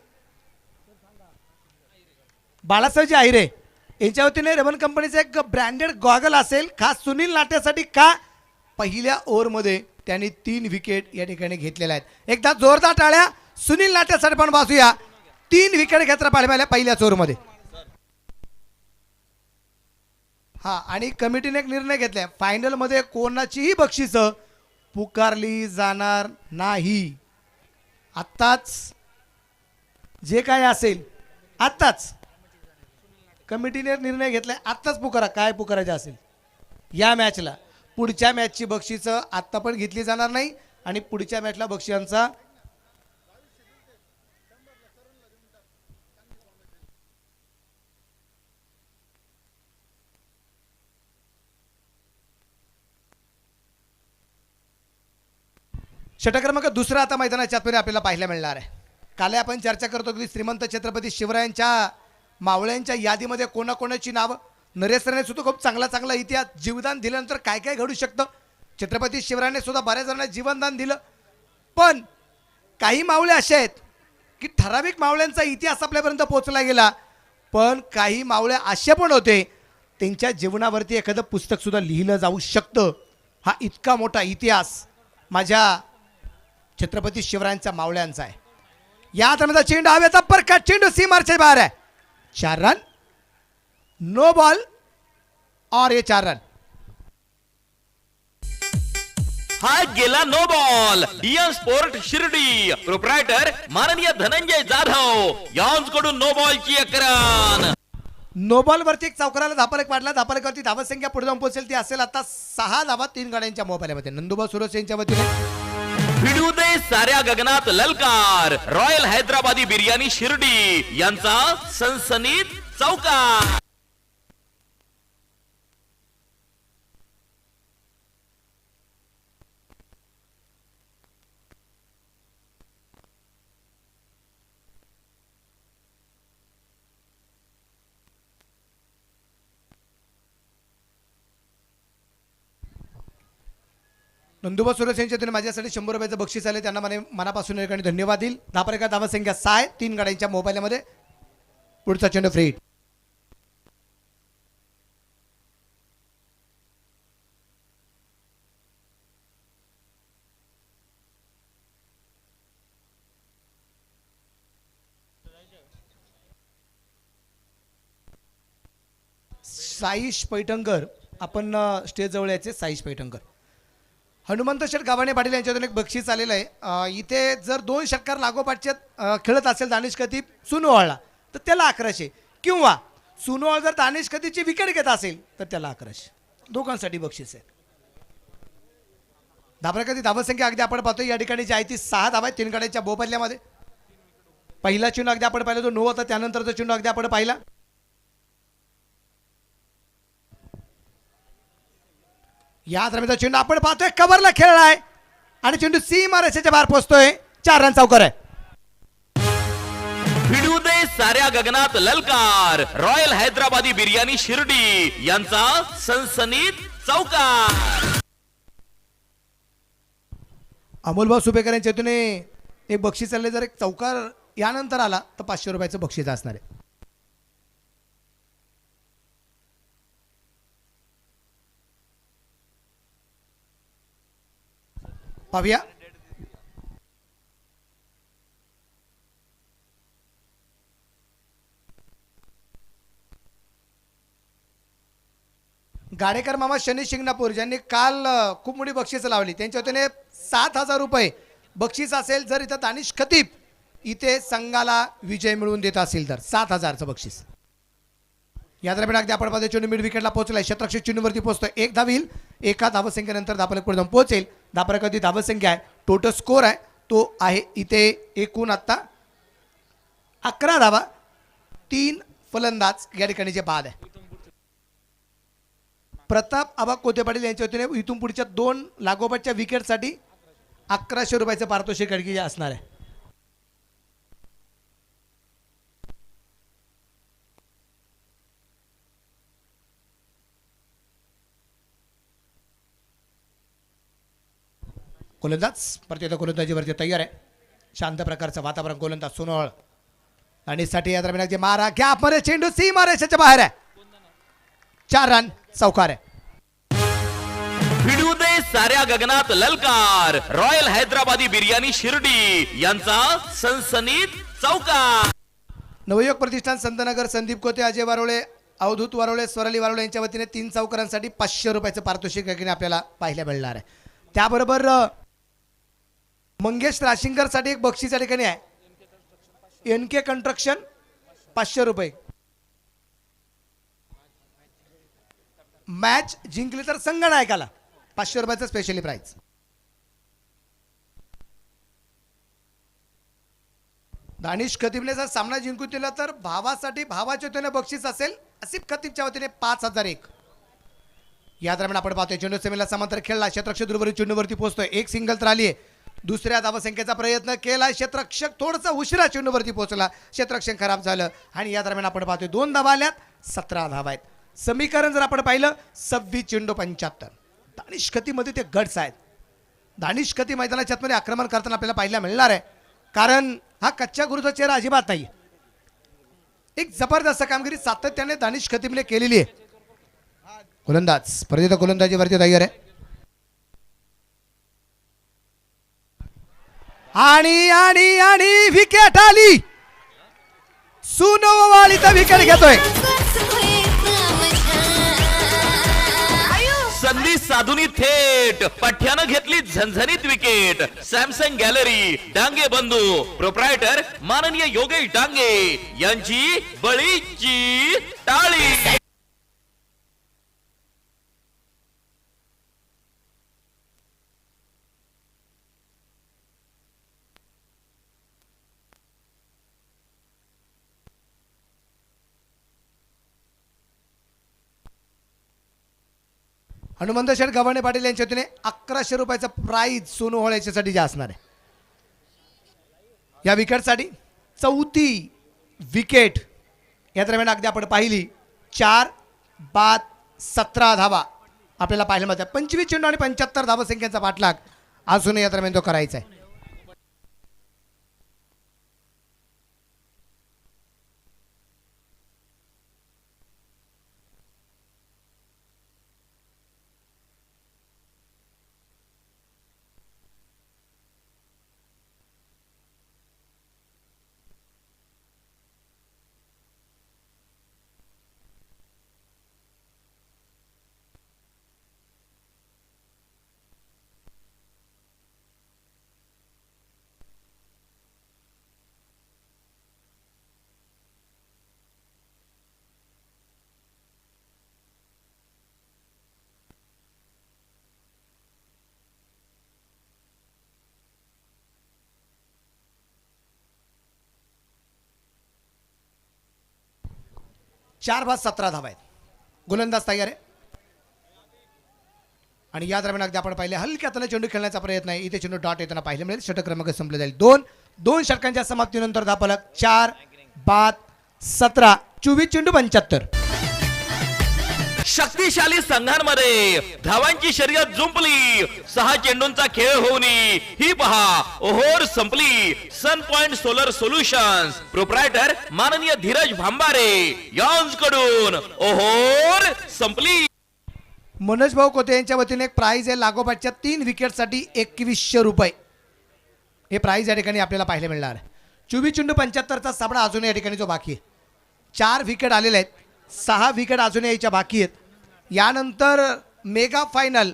आहिरे यांच्या वतीने रेवन कंपनीचा एक ब्रँडेड गॉगल असेल खास सुनील नाट्यासाठी. का पहिल्या ओव्हरमध्ये त्यांनी 3 विकेट या ठिकाणी घेतलेल्या आहेत. एकदा जोरदार टाळ्या सुनील नाट्यासाठी पण वाजूया. 3 विकेट घेतला पाहिजे पहिल्याच ओव्हरमध्ये. हा आणि कमिटीने एक निर्णय घेतलाय, फायनल मध्ये कोणाचीही बक्षीस पुकारली जाणार नाही. आत्ताच जे काय असेल आत्ताच कमिटीने निर्णय घेतलाय, आत्ताच पुकारा काय पुकारायचं असेल या मॅचला. पुढच्या मॅचची बक्षीस आत्ता पण घेतली जाणार नाही आणि पुढच्या मॅचला बक्षिसांचा षटक क्रमांक 2 आता मैदानाच्या आतमध्ये आपल्याला पाहायला मिळणार आहे. काल आपण चर्चा करतो की श्रीमंत छत्रपती शिवरायांच्या मावळ्यांच्या यादीमध्ये कोणाकोणाची नावं. नरेशने सुद्धा खूप चांगला इतिहास, जीवदान दिल्यानंतर काय काय घडू शकतं. छत्रपती शिवरायांनी सुद्धा बऱ्याच जणांना जीवनदान दिलं. पण काही मावळे असे आहेत की ठराविक मावळ्यांचा इतिहास आपल्यापर्यंत पोहोचला गेला, पण काही मावळे असे पण होते त्यांच्या जीवनावरती एखादं पुस्तक सुद्धा लिहिलं जाऊ शकतं. हा इतका मोठा इतिहास माझ्या छत्रपती शिवरायांच्या मावळ्यांचा आहे. या दरम्यान चेंडू हवेचा परकट चेंडू सीमारच्या बाहेर आहे. 4 रन, नो बॉल और ये 4 रन. हा गेला नो बॉल. डियन स्पोर्ट शिर्डी प्रोप्रायटर माननीय धनंजय जाधव यांकडून नो बॉलची 1 रन. नो बॉल वरती एक चौकाराला धापालेक वाढला. धापालेकवरती धावत संख्या पुढे जाऊन पोहोचेल ती असेल आता 6 धावा 3 गाड्यांच्या मोबाईलमध्ये. नंदुबा सुरज यांच्या वतीने भिडू दे साऱ्या गगनात ललकार. रॉयल हैदराबादी बिर्याणी शिर्डी यांचा सनसनीत चौकार. नंदुबा सुरेश यांच्या वतीने माझ्यासाठी 100 रुपयाचं बक्षीस आले, त्यांना मनापासून या ठिकाणी धन्यवाद देईल. धापरेकर धावा संख्या 6 आहे, 3 गाड्यांच्या मोबाईलमध्ये. पुढचा चेंडू फ्री. साईश पैठणकर, आपण स्टेज जवळ यायचे. साईश पैठणकर. हनुमंत शेठ गावाने पाटील यांच्यातून एक बक्षीस आलेलं आहे. इथे जर 2 षटकार लागोपाठच्या खेळत असेल दानिश खतीब सुनोवाळला तर त्याला 1100, किंवा सुनोवाळ जर दानिश खतीबची विकेट घेत असेल तर त्याला 1100. दोघांसाठी बक्षीस आहे. धाबराकती धावसंख्या अगदी आपण पाहतो या ठिकाणी जी आहे ती 6 धावा आहेत 3 गाड्यांच्या बोबदल्यामध्ये. पहिला चेंडू अगदी आपण पाहिला तो 9 होता, त्यानंतरचा चेंडू अगदी आपण पाहिला. या दरम्यानचा चेंडू आपण पाहतोय कव्हरला खेळलाय आणि चेंडू सीमा रेषेच्या बाहेर पोहोचतोय. 4 रन चौकार आहे. भिडू दे साऱ्या गगनात ललकार, रॉयल हैदराबादी बिर्याणी शिर्डी यांचा सनसनीत चौकार. अमोलभाऊ सुपेकर यांच्या वतीने एक बक्षीस आले. जर एक चौकार यानंतर आला तर 500 रुपयाचं बक्षीस असणार आहे. पाहूया. गाडेकर मामा शनी शिंगणापूर ज्यांनी काल खूप मोठी बक्षीस लावली, त्यांच्या वतीने 7,000 रुपये बक्षीस असेल. जर इथं दानिश खतीब इथे संघाला विजय मिळवून देत असेल तर 7,000चं बक्षीस. या दरम्यान अगदी आपण पाहतो चेंडू मिड विकेटला पोहोचलाय. शतरक्षक चेंडूवरती पोहोचतोय. 1 धाव येईल. एका धावसंख्येनंतर धापलक पुढे जाऊन पोहोचेल. धापलकाची धावसंख्या आहे, टोटल स्कोर आहे तो आहे इथे एकूण आत्ता 11 धावा. 3 फलंदाज या ठिकाणी जे बाद आहे. प्रताप आबा कोते पाटील यांच्या वतीने इथून पुढच्या 2 लागोपाठच्या विकेटसाठी 1100 रुपयाचं पारितोषिक अडकी असणार आहे. गोलंदाज प्रत्येक गोलंदाजीवरती तयार आहे. शांत प्रकारचं वातावरण. गोलंदाज सोनवळ आणि साठी या दरम्यान जे मारा गॅप मध्ये चेंडू सीमा रेषेच्या बाहेर आहे. 4 रन चौकार आहे. भिडू दे साऱ्या गगनात ललकार, रॉयल हैदराबादी बिर्याणी शिर्डी यांचा सनसनीत चौकार. नवयुग प्रतिष्ठान संतनगर संदीप कोते, अजय वारोळे, अवधूत वारोळे, स्वराली वारोळे यांच्या वतीने 3 चौकारांसाठी 500 रुपयाचं पारितोषिक आपल्याला पाहायला मिळणार आहे. त्याबरोबर मंगेश राशिंगर साठी एक बक्षीस या ठिकाणी आहे. NK कंस्ट्रक्शन 500 रुपये. मॅच जिंकली तर संगनायकाला 500 रुपयाचं स्पेशली प्राइज. दानिश खतीबने जर सामना जिंकून दिला तर भावासाठी भावाच्या वतीने बक्षीस असेल. आसिफ खतीबच्या वतीने 5,001. या दरम्यान आपण पाहतोय चेंडू सेमीला समांतर खेळला. क्षेत्ररक्षक दुर्वरी चेंडूवरती पोहोचतोय. 1 सिंगल तर आली आहे. दुसऱ्या धावसंख्येचा प्रयत्न केला. क्षेत्ररक्षक थोडासा उशिरा चेंडूवरती पोहोचला. क्षेत्ररक्षक खराब झालं आणि या दरम्यान आपण पाहतोय 2 धावा आल्यात. 17 धावा आहेत. समीकरण जर आपण पाहिलं 26 चेंडू 75. दानिश खतीमध्ये ते गट्स आहेत. दानिश खती मैदानाच्या आतमध्ये आक्रमण करताना आपल्याला पाहायला मिळणार आहे, कारण हा कच्च्या गुरुचा चेहरा अजिबात नाही. एक जबरदस्त कामगिरी सातत्याने दानिश खतीबने केलेली आहे. गोलंदाज प्रदेश गोलंदाजीवरती तयार आहे. आणि आणि आणि विकेट आली. सुनोवाळीचा विकेट घेतोय. संधी साधुनी थेट पठ्यानं घेतली झणझणीत विकेट. सॅमसंग गॅलरी डांगे बंधू प्रोप्रायटर माननीय योगेश डांगे यांची बळीची टाळी. हनुमंत शेठ गव्हाणे पाटील यांच्या वतीने 1100 रुपयाचा प्राइज सोनोवाळ याच्यासाठी जे असणार आहे. या विकेटसाठी 4थी विकेट या दरम्यान अगदी आपण पाहिली. 4 बाद 17 धावा आपल्याला पाहायला मिळतं. 25 चेंडू आणि 75 धावसंख्येचा पाठलाग अजूनही या दरम्यान तो करायचा आहे. चार बाद 17 धावा आहेत. गोलंदाज तयार आहे आणि या दरम्यान अगदी आपण पाहिले हलक्या हाताने चेंडू खेळण्याचा प्रयत्न आहे. इथे चेंडू डॉट येताना पाहिले मिळेल. षटक क्रमांक संपले जाईल. दोन षटकांच्या समाप्तीनंतर धावफलक 4 बाद 17. 24 चेंडू 75. शक्तिशाली संघांमध्ये धावांची शर्यत जुंपली. 6 चेंडूंचा खेळ होऊन ही पहा ओहोर संपली. सन पॉइंट सोलर सोल्युशन्स प्रोप्रायटर माननीय धीरज भांबारे यांच्याकडून ओहोर संपली. मनोज भाऊ कोते यांच्या वतीने एक प्राइज आहे. लागोपाठच्या 3 विकेटसाठी 2100 रुपये हे प्राइज या ठिकाणी आपल्याला पाहायला मिळणार आहे. 24 चेंडू 75चा सामना अजूनही या ठिकाणी जो बाकी आहे. 4 विकेट आलेले आहेत. 6 विकेट अजूनही याच्या बाकी आहेत. यानंतर mega final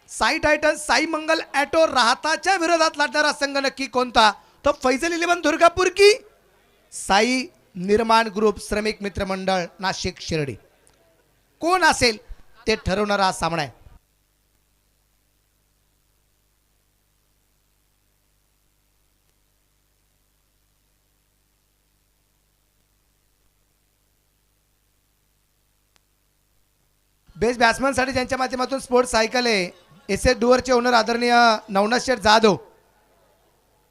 Sai titans Sai Mangal auto राहताच्या विरोधात लढणारा संघ नक्की कोणता? तो फैजल 11 दुर्गापूर की साई निर्माण ग्रुप श्रमिक मित्र मंडळ नाशिक शिर्डी. कोण असेल ते ठरवणारा हा सामना आहे. बेस्ट बॅट्समॅनसाठी ज्यांच्या माध्यमातून स्पोर्ट्स सायकल आहे एस एस डुअरचे ओनर आदरणीय नवनाथ शेठ जाधव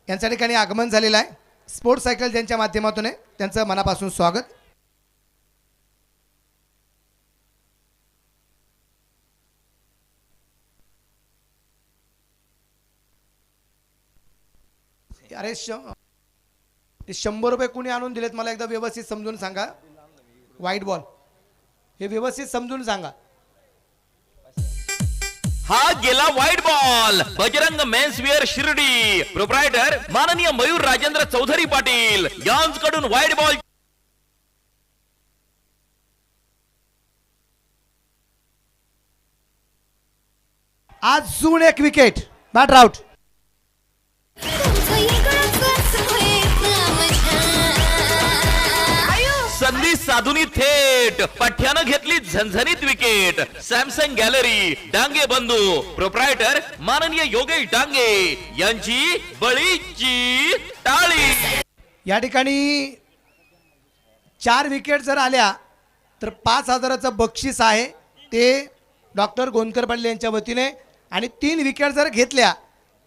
यांच्या ठिकाणी आगमन झालेलं आहे. स्पोर्ट्स सायकल ज्यांच्या माध्यमातून आहे त्यांचं मनापासून स्वागत. अरे 100 रुपये कुणी आणून दिलेत मला एकदा व्यवस्थित समजून सांगा. व्हाईट बॉल हे व्यवस्थित समजून सांगा. हा गेला white ball. Bajrang menswear Shirdi proprietor माननीय मयूर राजेंद्र चौधरी पाटील यांच्याकडून व्हाईट बॉल. अजून एक विकेट बॅट आउट. संधी साधुनी थेट पठ्यानं घेतली झणझणीत विकेट. सॅमसंग गॅलरी डांगे बंधू प्रोप्रायटर माननीय योगेश डांगे यांची बळीची टाळी. या ठिकाणी 4 विकेट जर आल्या तर 5000चं बक्षीस आहे ते डॉक्टर गोंदकर पाटील यांच्या वतीने आणि 3 विकेट जर घेतल्या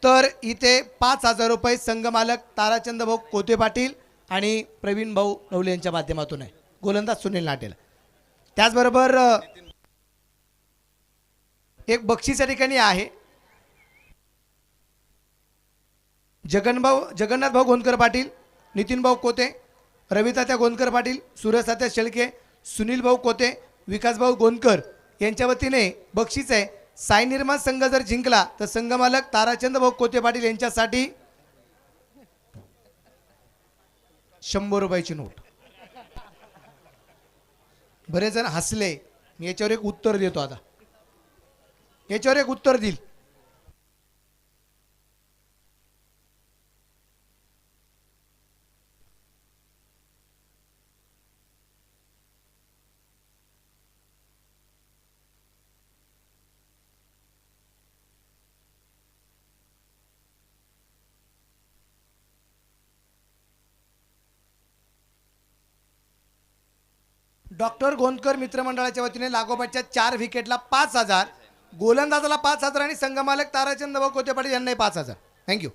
तर इथे 5000 रुपये संघमालक ताराचंद भाऊ कोते पाटील आणि प्रवीण भाऊ नवले यांच्या माध्यमातून आहे. गोलंदाज सुनील नाटेला. त्याचबरोबर एक बक्षीस या ठिकाणी आहे. जगन्नाथ भाऊ गोंदकर पाटील, नितीन भाऊ कोते, रवितात्या गोंदकर पाटील, सूर्यसात्या शेळके, सुनील भाऊ कोते, विकास भाऊ गोंदकर यांच्या वतीने बक्षीस आहे. साई निर्माण संघ जर जिंकला तर संघमालक ताराचंद भाऊ कोते पाटील यांच्यासाठी 100 रुपयाची नोट. बरेच जण हसले. मी याच्यावर एक उत्तर देतो. आता याच्यावर एक उत्तर देईल. डॉक्टर गोंदकर मित्रमंडळाच्या वतीने लागोपाठच्या 4 विकेटला 5000, गोलंदाजाला 5000 आणि संघमालक ताराचंद भाऊ कोते पाटील यांनाही 5000. थँक्यू.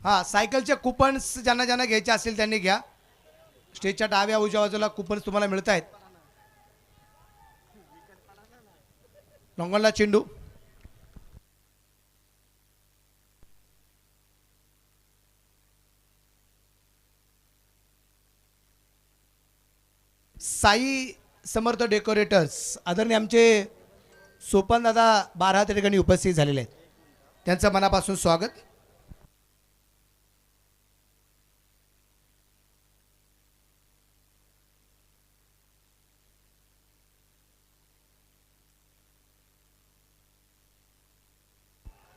हा सायकलचे कुपन्स ज्यांना ज्यांना घ्यायचे असतील त्यांनी घ्या. स्टेजच्या डाव्या उजव्या बाजूला कुपन्स तुम्हाला मिळत आहेत. लॉंगॉनला चेंडू. साई समर्थ डेकोरेटर्स आदरणीय आमचे सोपन दादा बारा त्या ठिकाणी उपस्थित झालेले आहेत. त्यांचं मनापासून स्वागत.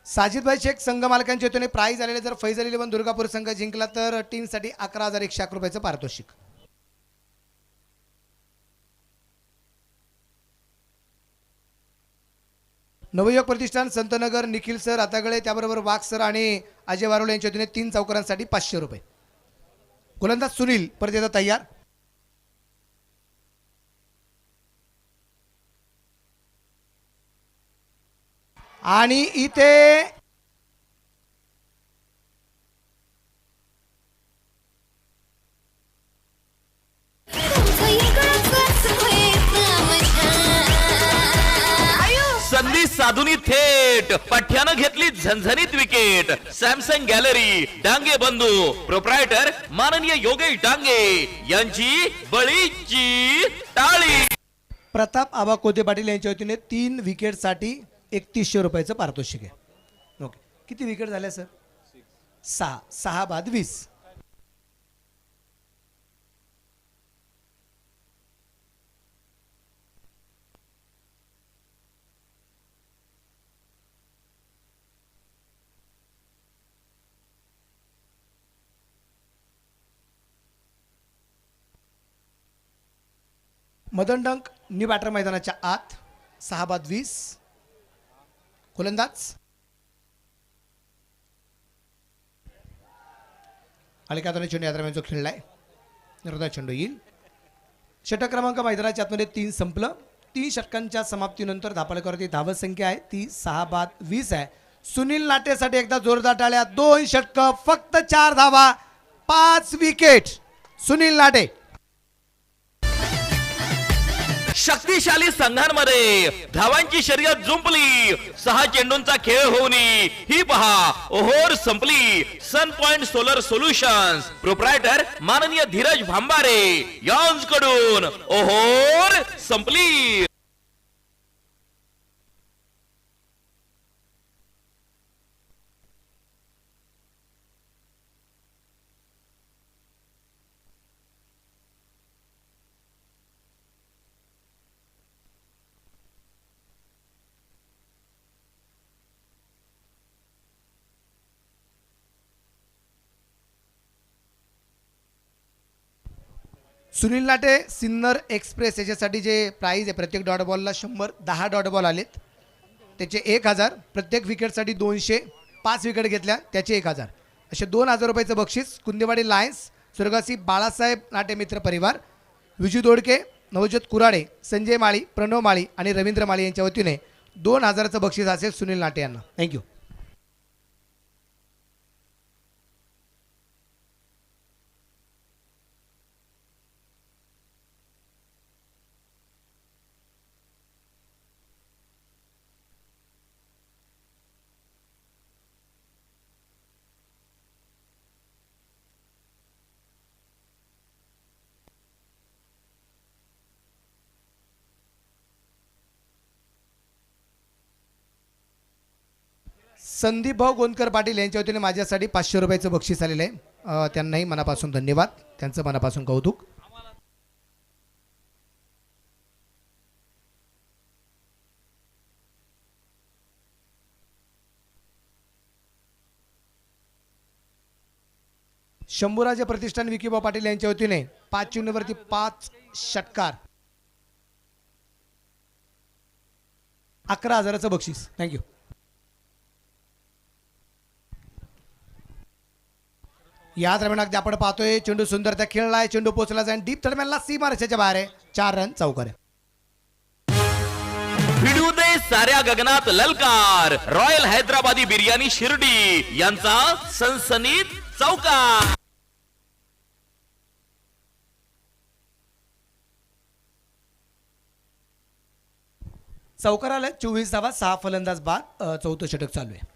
साजिदभाई शेख संघ मालकांच्या हेतूने प्राईज आलेले. जर फैजल 11 दुर्गापूर संघ जिंकला तर टीमसाठी 11,101 रुपयाचं पारितोषिक. नवयुवक प्रतिष्ठान संतनगर निखिल सर आतागळे त्याबरोबर वाघ सर आणि अजय वारोळे यांच्या वतीने 3 चौकारांसाठी 500 रुपये. गोलंदाज सुनील परत येतात तयार. आणि इथे संधी साधुनी थेट पठ्यानं घेतली झणझणीत विकेट. सॅमसंग गॅलरी डांगे बंधू प्रोप्रायटर माननीय योगेश डांगे यांची बळीची टाळी. प्रताप आबा कोते पाटील यांच्या वतीने 3 विकेटसाठी 3100 रुपयाचं पारितोषिक आहे. ओके, किती विकेट झाल्या सर? 6 बाद 20. मदन डंक न्यू बॅटर मैदानाच्या आत. 6 बाद 20. गोलंदाज अलिकातून चेंडू या दरम्यान जो खेळलाय निर्धार चेंडू येईल. षटक क्रमांक मैदानाच्या आतमध्ये 3 संपलं. 3 षटकांच्या समाप्तीनंतर धापळकरती धावत संख्या आहे ती 6 बाद 20 आहे. सुनील लाटेसाठी एकदा जोरदार टाळ्या. 2 षटक फक्त 4 धावा 5 विकेट. सुनील लाटे. शक्तिशाली संघांमध्ये धावांची शर्यत जुंपली. 6 चेंडूंचा खेळ होऊन ही पहा ओहोर संपली. सन पॉइंट सोलर सोल्युशन्स प्रोप्रायटर माननीय धीरज भांबारे यांकडून ओहोर संपली. सुनील लाटे सिन्नर एक्सप्रेस याच्यासाठी जे प्राइस आहे प्रत्येक डॉट बॉलला 100. 10 डॉट बॉल आलेत त्याचे 1000. प्रत्येक विकेटसाठी 200. 5 विकेट घेतल्या त्याचे 1000. असे 2000 रुपयाचं बक्षीस. कुंदेवाडी लायन्स स्वर्गवासी बाळासाहेब लाटे मित्र परिवार विजू दोडके नवज्योत कुराडे संजय माळी प्रणव माळी आणि रवींद्र माळी यांच्या वतीने 2000चं बक्षीस असेल सुनील लाटे यांना. थँक्यू. संदीप भाऊ गोंदकर पाटील यांच्या वतीने माझ्यासाठी 500 रुपयाचं बक्षीस आलेलं आहे. त्यांनाही मनापासून धन्यवाद. त्यांचं मनापासून कौतुक. शंभूराजे प्रतिष्ठान विकीबा पाटील यांच्या वतीने 5 चेंडूवरती 5 षटकार 11,000चं बक्षीस. थँक्यू. या दरम्यान अगदी आपण पाहतोय चेंडू सुंदर खेळलाय. चेंडू पोहोचला जाईल डीप दरम्यानला सीमारेषेच्या बाहेर आहे. 4 रन चौकार. भिडू दे साऱ्या गगनात ललकार, रॉयल हैदराबादी बिर्याणी शिर्डी यांचा सनसनीत चौकार. चौकाराला 24 धावा, 6 फलंदाज बाद, चौथं षटक चालू आहे.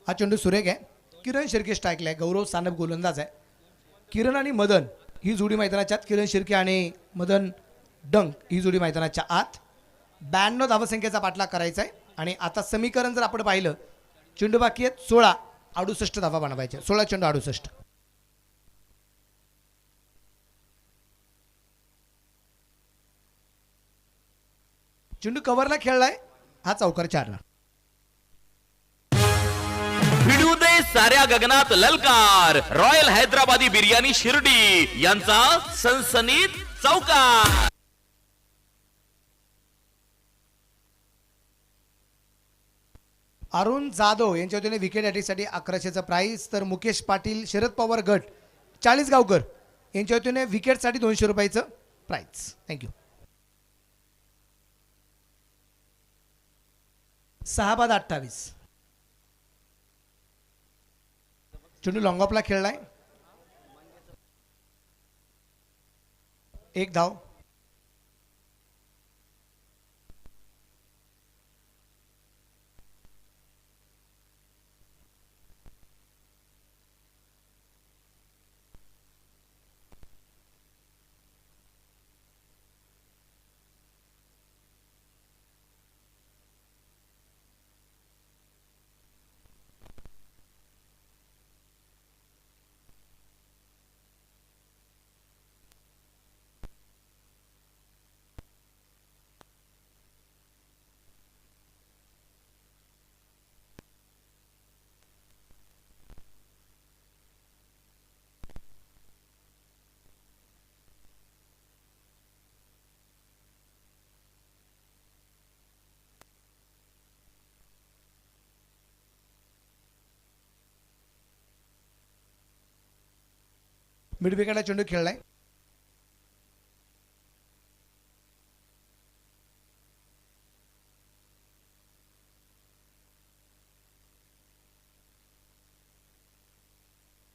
हा चेंडू सुरेख आहे. किरण शिर्के स्ट्राईकला आहे, गौरव सानप गोलंदाज आहे. किरण आणि मदन ही जोडी मैदानाच्या आत, किरण शिर्के आणि मदन डंक ही जोडी मैदानाच्या आत. 92 धावसंख्येचा पाठलाग करायचा आहे. आणि आता समीकरण जर आपण पाहिलं, चेंडू बाकी आहेत 16, 68 धावा बनवायच्या. 16 चेंडू 68. चेंडू कव्हरला खेळलाय, हा चौकार 4ला. भिडू दे साऱ्या गगनात ललकार, रॉयल हैदराबादी बिर्याणी शिर्डी यांचा सनसनीत चौकार. अरुण जाधव यांच्या वतीने विकेट ॲटीसाठी 1100चं प्राईज, तर मुकेश पाटील, शरद पवार गट, 40 गावकर यांच्या वतीने विकेटसाठी 200 रुपयाचं प्राईज. थँक्यू. 6 बाद 28. चेंडू लॉंग ऑफला खेळलाय, 1 धाव. मिड विकेटला चेंडू खेळलाय,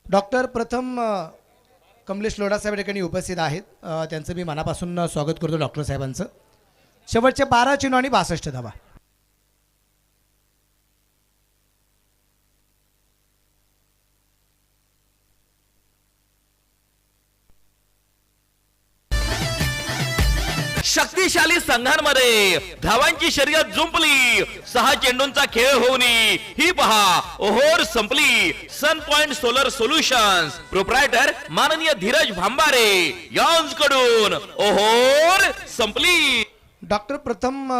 डॉक्टर प्रथम कमलेश लोढा साहेब या ठिकाणी उपस्थित आहेत. त्यांचं मी मनापासून स्वागत करतो डॉक्टर साहेबांचं. शेवटचे 12 चेंडू आणि 62 धावा. शक्तिशाली संघांमध्ये धावांची शर्यत जुंपली, 6 चेंडूंचा खेळ होऊन ही पहा ओहोर संपली. सन पॉइंट सोलर सोल्युशन्स प्रोप्रायटर माननीय धीरज भांबारे यांच्याकडून ओहोर संपली. डॉक्टर प्रथम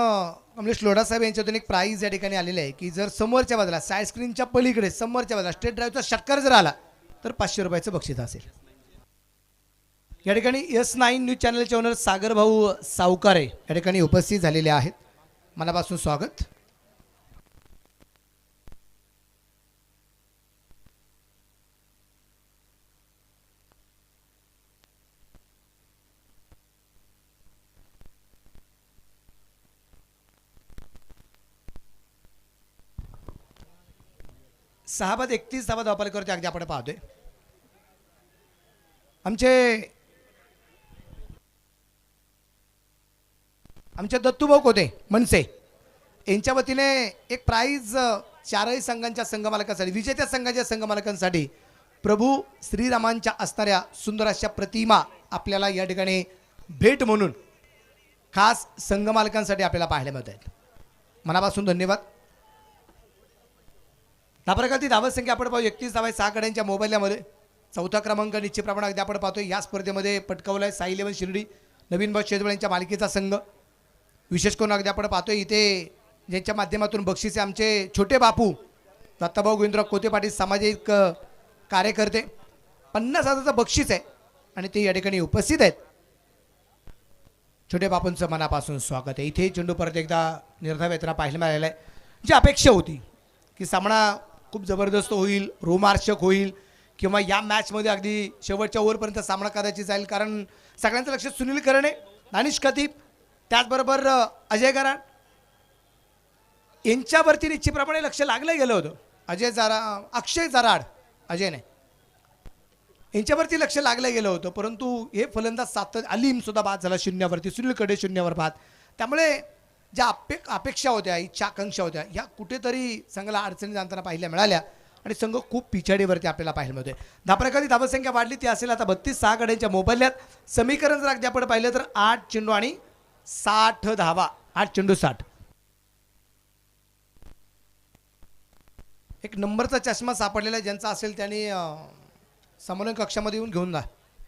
कमलेश लोढा साहेब यांच्यातून एक प्राईज या ठिकाणी आलेले आहे की जर समोरच्या बाजूला साईड स्क्रीनच्या पलीकडे समोरच्या बाजूला स्टेट ड्राईव्हचा षटकार जर आला तर 500 रुपयाचं बक्षीस असेल. या ठिकाणी S9 न्यूज चॅनलचे ओनर सागर भाऊ सावकारे या ठिकाणी उपस्थित झालेले आहेत. मनापासून स्वागत. सहा बाद 31 धावा धावपाल करते अगदी आपण पाहतोय. आमचे दत्तूभाऊ कोते मनसे यांच्या वतीने एक प्राईज 4ही संघांच्या संघमालकांसाठी, विजेत्या संघाच्या संघमालकांसाठी प्रभू श्रीरामांच्या असणाऱ्या सुंदर अशा प्रतिमा आपल्याला या ठिकाणी भेट म्हणून खास संघमालकांसाठी आपल्याला पाहायला मिळत आहेत. मनापासून धन्यवाद. धावप्रकारची धावसंख्या आपण पाहू 31 धावा 6 गड्यांच्या मोबाईलमध्ये. चौथा क्रमांक निश्चितप्रमाणे अगदी आपण पाहतोय या स्पर्धेमध्ये पटकावला आहे साई 11 शिर्डी नवीन भाऊ शेजवळ यांच्या मालकीचा संघ. विशेष करून अगदी आपण पाहतोय इथे ज्यांच्या माध्यमातून बक्षिसे आमचे छोटे बापू दत्ताभाऊ गोविंदराव कोते पाटील सामाजिक कार्यकर्ते 50,000चं बक्षीस आहे आणि ते या ठिकाणी उपस्थित आहेत. छोटे बापूंचं मनापासून स्वागत आहे. इथे चेंडू परत एकदा निर्धाव येताना पाहायला मिळालेला आहे. जी अपेक्षा होती की सामना खूप जबरदस्त होईल, रोमार्चक होईल, किंवा या मॅचमध्ये अगदी शेवटच्या ओव्हरपर्यंत सामना कदाचित जाईल, कारण सगळ्यांचं लक्ष सुनील करणे, दानिश खतीब, त्याचबरोबर अजय कराड यांच्यावरती निश्चितप्रमाणे लक्ष लागलं गेलं होतं. अक्षय जराड, अजय नाही, यांच्यावरती लक्ष लागलं गेलं होतं, परंतु हे फलंदाज अलीम सुद्धा बाद झाला शून्यावरती, सुनील कडे शून्यावर बाद. त्यामुळे ज्या अपेक्षा होत्या, इच्छा आकांक्षा होत्या, ह्या कुठेतरी संघाला अडचणी जाणताना पाहायला मिळाल्या आणि संघ खूप पिछाडीवरती आपल्याला पाहायला मिळतोय. धापरेखाली धावसंख्या वाढली, ती असेल आता 32. 6 गड्यांच्या मोबदल्यात. समीकरण जर अगदी आपण पाहिलं तर 8 चेंडू आणि 60 धावा, 8 चेंडू 60. एक नंबरचा चष्मा सापडलेला आहे, ज्यांचा असेल त्यांनी समन्वय कक्षामध्ये येऊन घेऊन जा.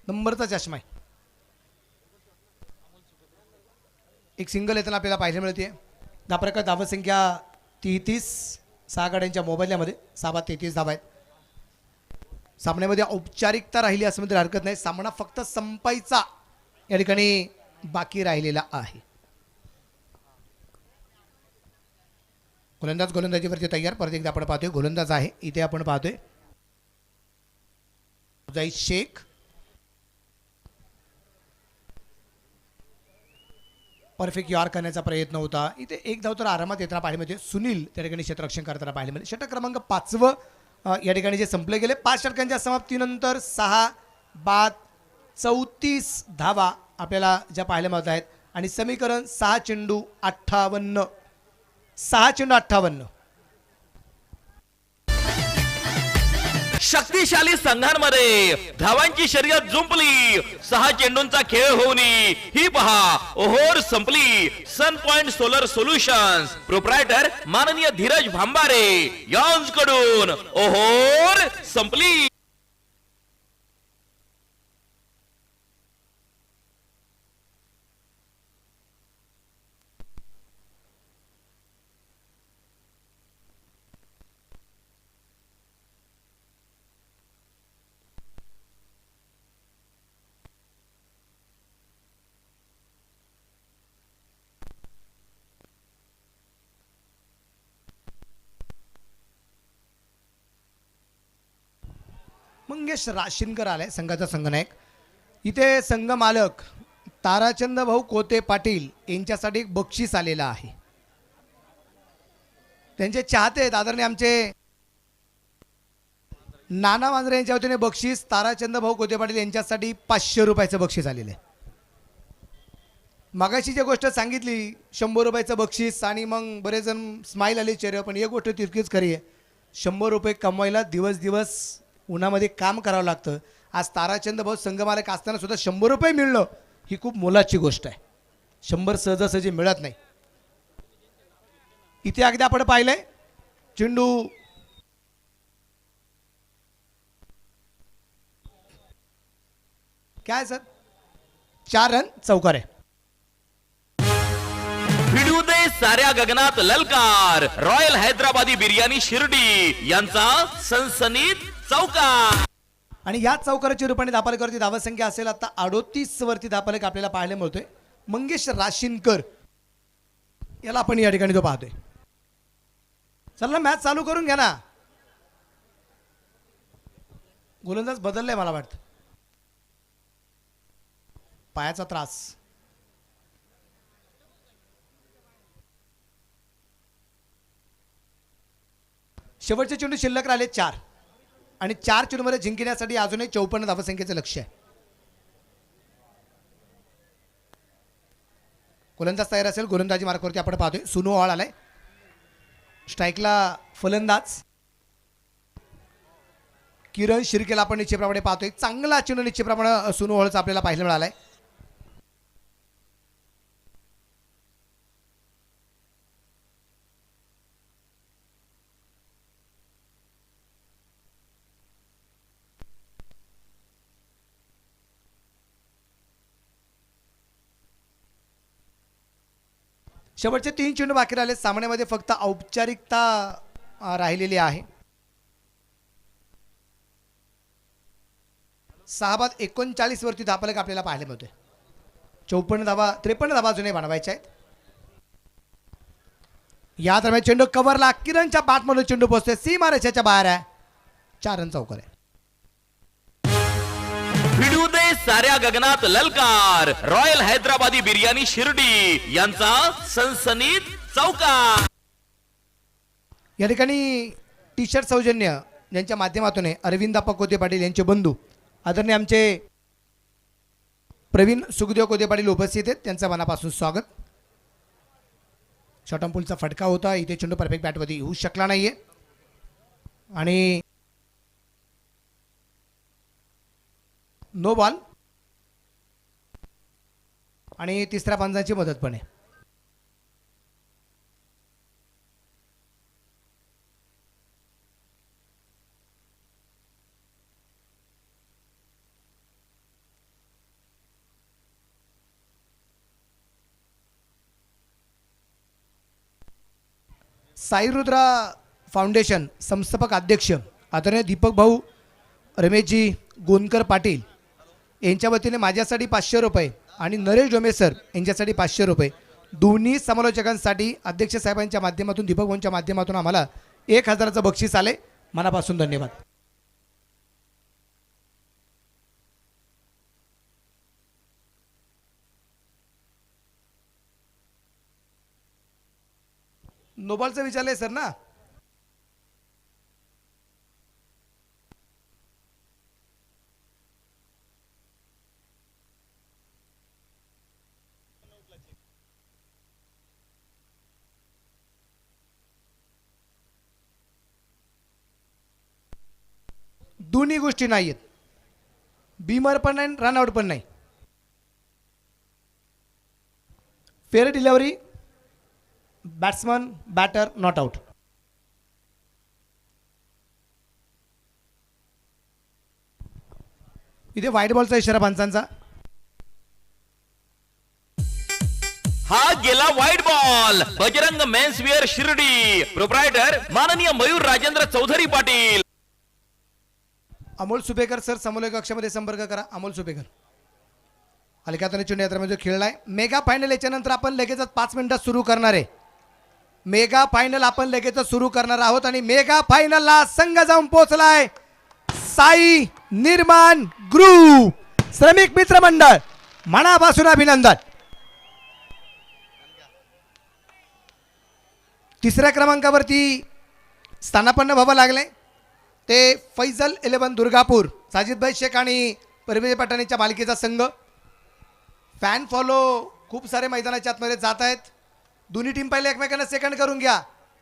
नंबरचा चष्मा आहे. एक सिंगल येताना आपल्याला पाहायला मिळते. धापरेखा धावसंख्या 33. 6 गड्यांच्या मोबाईलमध्ये 6-33 धावा आहेत. सामन्यामध्ये औपचारिकता राहिली असं म्हणजे हरकत नाही. सामना फक्त संपायचा या ठिकाणी बाकी राहिलेला आहे. गोलंदाज गोलंदाजीवरती तयार. परत एकदा आपण पाहतोय गोलंदाज आहे. इथे आपण पाहतोय जाई शेख. परफेक्ट यार करण्याचा प्रयत्न होता. इथे एक धाव तर आरामात येताना पाहायला मिळते. सुनील त्या ठिकाणी क्षेत्ररक्षण करताना पाहायला मिळते. षटक क्रमांक 5 या ठिकाणी जे संपले गेले. 5 षटकांच्या समाप्तीनंतर 6 बाद 34 धावा आपल्याला ज्या पाहायला मिळत आहेत आणि समीकरण 6 चेंडू 58. 6 चेंडू 58. शक्तिशाली संघांमध्ये धावांची शर्यत जुंपली. 6 चेंडूंचा खेळ होऊन ही पहा ओहोर संपली. सन पॉइंट सोलर सोल्युशन्स प्रोप्रायटर माननीय धीरज भांबारे यांच्याकडून ओहोर संपली. मंगेश राशीनकर आलाय, संघाचा संघनायक. इथे संघ मालक ताराचंद भाऊ कोते पाटील यांच्यासाठी एक बक्षीस आलेलं आहे. त्यांचे चाहते आहेत आदरणीय आमचे नाना मांजरे यांच्या वतीने बक्षीस ताराचंद भाऊ कोते पाटील यांच्यासाठी 500 रुपयाचं बक्षीस आलेलं आहे. मगाशी जी गोष्ट सांगितली 100 रुपयाचं बक्षीस आणि मग बरेच जण स्माईल आले चेहऱ्यावर, पण एक गोष्ट तितकीच खरी आहे. 100 रुपये कमवायला दिवस उन्हामध्ये काम करावं लागतं. आज ताराचंद भाऊ संघमालक असताना सुद्धा 100 रुपये मिळणं ही खूप मोलाची गोष्ट आहे. 100 सहजासहजी मिळत नाही. इथे अगदी आपण पाहिलंय चेंडू काय सर 4 रन चौकार आहे. भिडू दे साऱ्या गगनात ललकार. रॉयल हैदराबादी बिर्याणी शिर्डी यांचा सनसनीत चौकार. आणि या चौकाराच्या रूपाने धापालेकरती धावसंख्या असेल आता 38 वरती धापालेक आपल्याला पाहायला मिळतोय. मंगेश राशीनकर याला आपण या ठिकाणी तो पाहतोय. चला मॅच चालू करून घ्या ना. गोलंदाज बदललाय मला वाटतं. पायाचा त्रास. शेवटचे चेंडू शिल्लक राहिले 4 आणि 4 चेंडूमध्ये जिंकण्यासाठी अजूनही 54 धावसंख्येचं लक्ष आहे. गोलंदाज तयार असेल. गोलंदाजी मार्कावरती आपण पाहतोय सुनो हॉल आलाय. स्ट्राईकला फलंदाज किरण शिर्केला आपण निश्चितप्रमाणे पाहतोय. चांगला चेंडू निश्चितप्रमाणे सुनो हॉलचा आपल्याला पाहायला मिळालाय. शेवटचे 3 चेंडू बाकी राहिले. सामन्यामध्ये फक्त औपचारिकता राहिलेली आहे. 6 बाद 39 वरती धापलक आपल्याला पाहायला मिळतोय. 53 धावा अजूनही बनवायच्या आहेत. या दरम्यान चेंडू कव्हरला किरणच्या बॅटमधून चेंडू पोहोचतोय. सीमारेषेच्या बाहेर आहे. 4 रन चौकार आहे. भिडू दे साऱ्या गगनात ललकार, रॉयल हैदराबादी बिर्याणी शिर्डी यांचा सनसनीत चौकार. या ठिकाणी टी शर्ट सौजन्य यांच्या माध्यमातून अरविंदाप्पा कोते पाटील यांचे बंधू आदरणीय आमचे प्रवीण सुखदेव कोते पाटील उपस्थित आहेत, त्यांचं मनापासून स्वागत. शॉटमपूलचा फटका होता, इथे चेंडू परफेक्ट बॅटवरती होऊ शकला नाहीये आणि नो बॉल आणि तिसऱ्या पंचांची मदत पण आहे. साईरुद्रा फाउंडेशन संस्थापक अध्यक्ष आदरणीय दीपक भाऊ रमेशजी गोनकर पाटील यांच्या वतीने माझ्यासाठी 500 रुपये आणि नरेश डोमे सर यांच्यासाठी 500 रुपये, दोन्ही समालोचकांसाठी अध्यक्ष साहेबांच्या माध्यमातून दीपक भाऊंच्या माध्यमातून आम्हाला 1000चं बक्षीस आले. मनापासून धन्यवाद. नोबॉलचं विचारलंय सर ना. दोन्ही गोष्टी नाही आहेत, बीमर पण नाही रनआउट पण नाही. Fair delivery, batsman batter not out. इथे व्हाईट बॉलचा इशारा पंचांचा. हा गेला white ball. Bajrang menswear Shirdi proprietor माननीय मयूर राजेंद्र चौधरी पाटील. अमोल सुपेकर सर समोर कक्षामध्ये संपर्क करा. अमोल सुपेकर हलक्या हाताने चेंडू यात्रामध्ये खेळलाय. मेगा फायनल याच्यानंतर आपण लगेचच 5 मिनिटात सुरू करणार आहे. मेगा फायनल आपण लगेचच सुरू करणार आहोत आणि मेगा फायनलला संघ जाऊन पोहोचलाय साई निर्माण ग्रुप श्रमिक मित्र मंडळ. मनापासून अभिनंदन. तिसऱ्या क्रमांकावरती स्थानापन्न व्हावं लागले ते फैजल 11 दुर्गापूर, साजिदभाई शेख आणि परवेज पठाणीच्या मालिकेचा संघ. फॅन फॉलो खूप सारे मैदानाच्या आतमध्ये जात आहेत. दोन्ही टीम पहिले एकमेकांना सेकंड करून घ्या.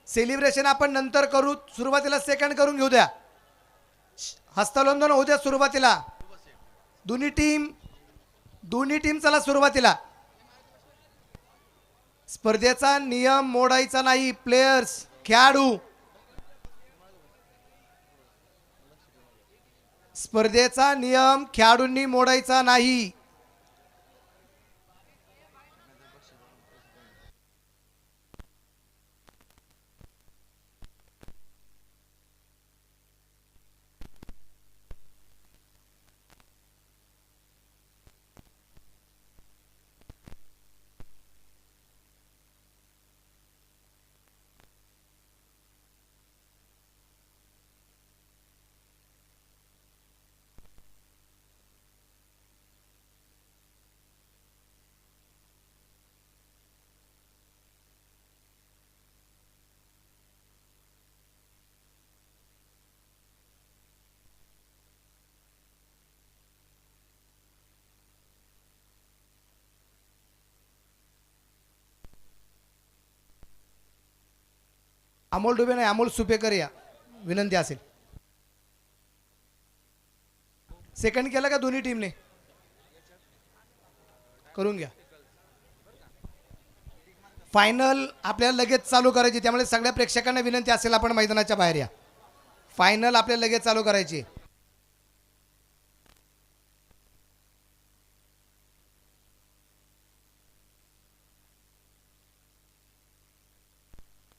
सेलिब्रेशन आपण नंतर करू, सुरुवातीला सेकंड करून घेऊ द्या. हस्तलोंदन होऊ द्या सुरुवातीला. दोन्ही टीम चला सुरुवातीला. स्पर्धेचा नियम मोडायचा नाही. प्लेयर्स, खेळाडू, स्पर्धेचा नियम खेळाडूंनी मोडायचा नाही. अमोल डुबे नाही, अमोल सुपेकर या विनंती असेल. सेकंड केला का दोन्ही टीमने? करून घ्या. फायनल आपल्याला लगेच चालू करायची, त्यामुळे सगळ्या प्रेक्षकांना विनंती असेल आपण मैदानाच्या बाहेर या. फायनल आपल्याला लगेच चालू करायची.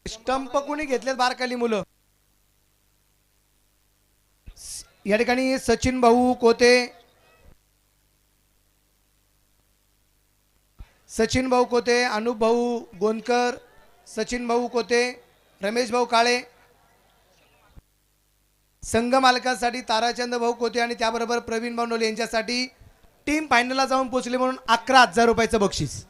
स्टंप कोणी घेतलेत बारकाली मुलं. या ठिकाणी सचिन भाऊ कोते, सचिन भाऊ कोते, अनुप भाऊ गोनकर, सचिन भाऊ कोते, रमेश भाऊ काळे, संघ मालकासाठी ताराचंद भाऊ कोते आणि त्याबरोबर प्रवीण बावनोले यांच्यासाठी टीम फायनलला जाऊन पोहोचले म्हणून 11,000 रुपयाचं बक्षीस.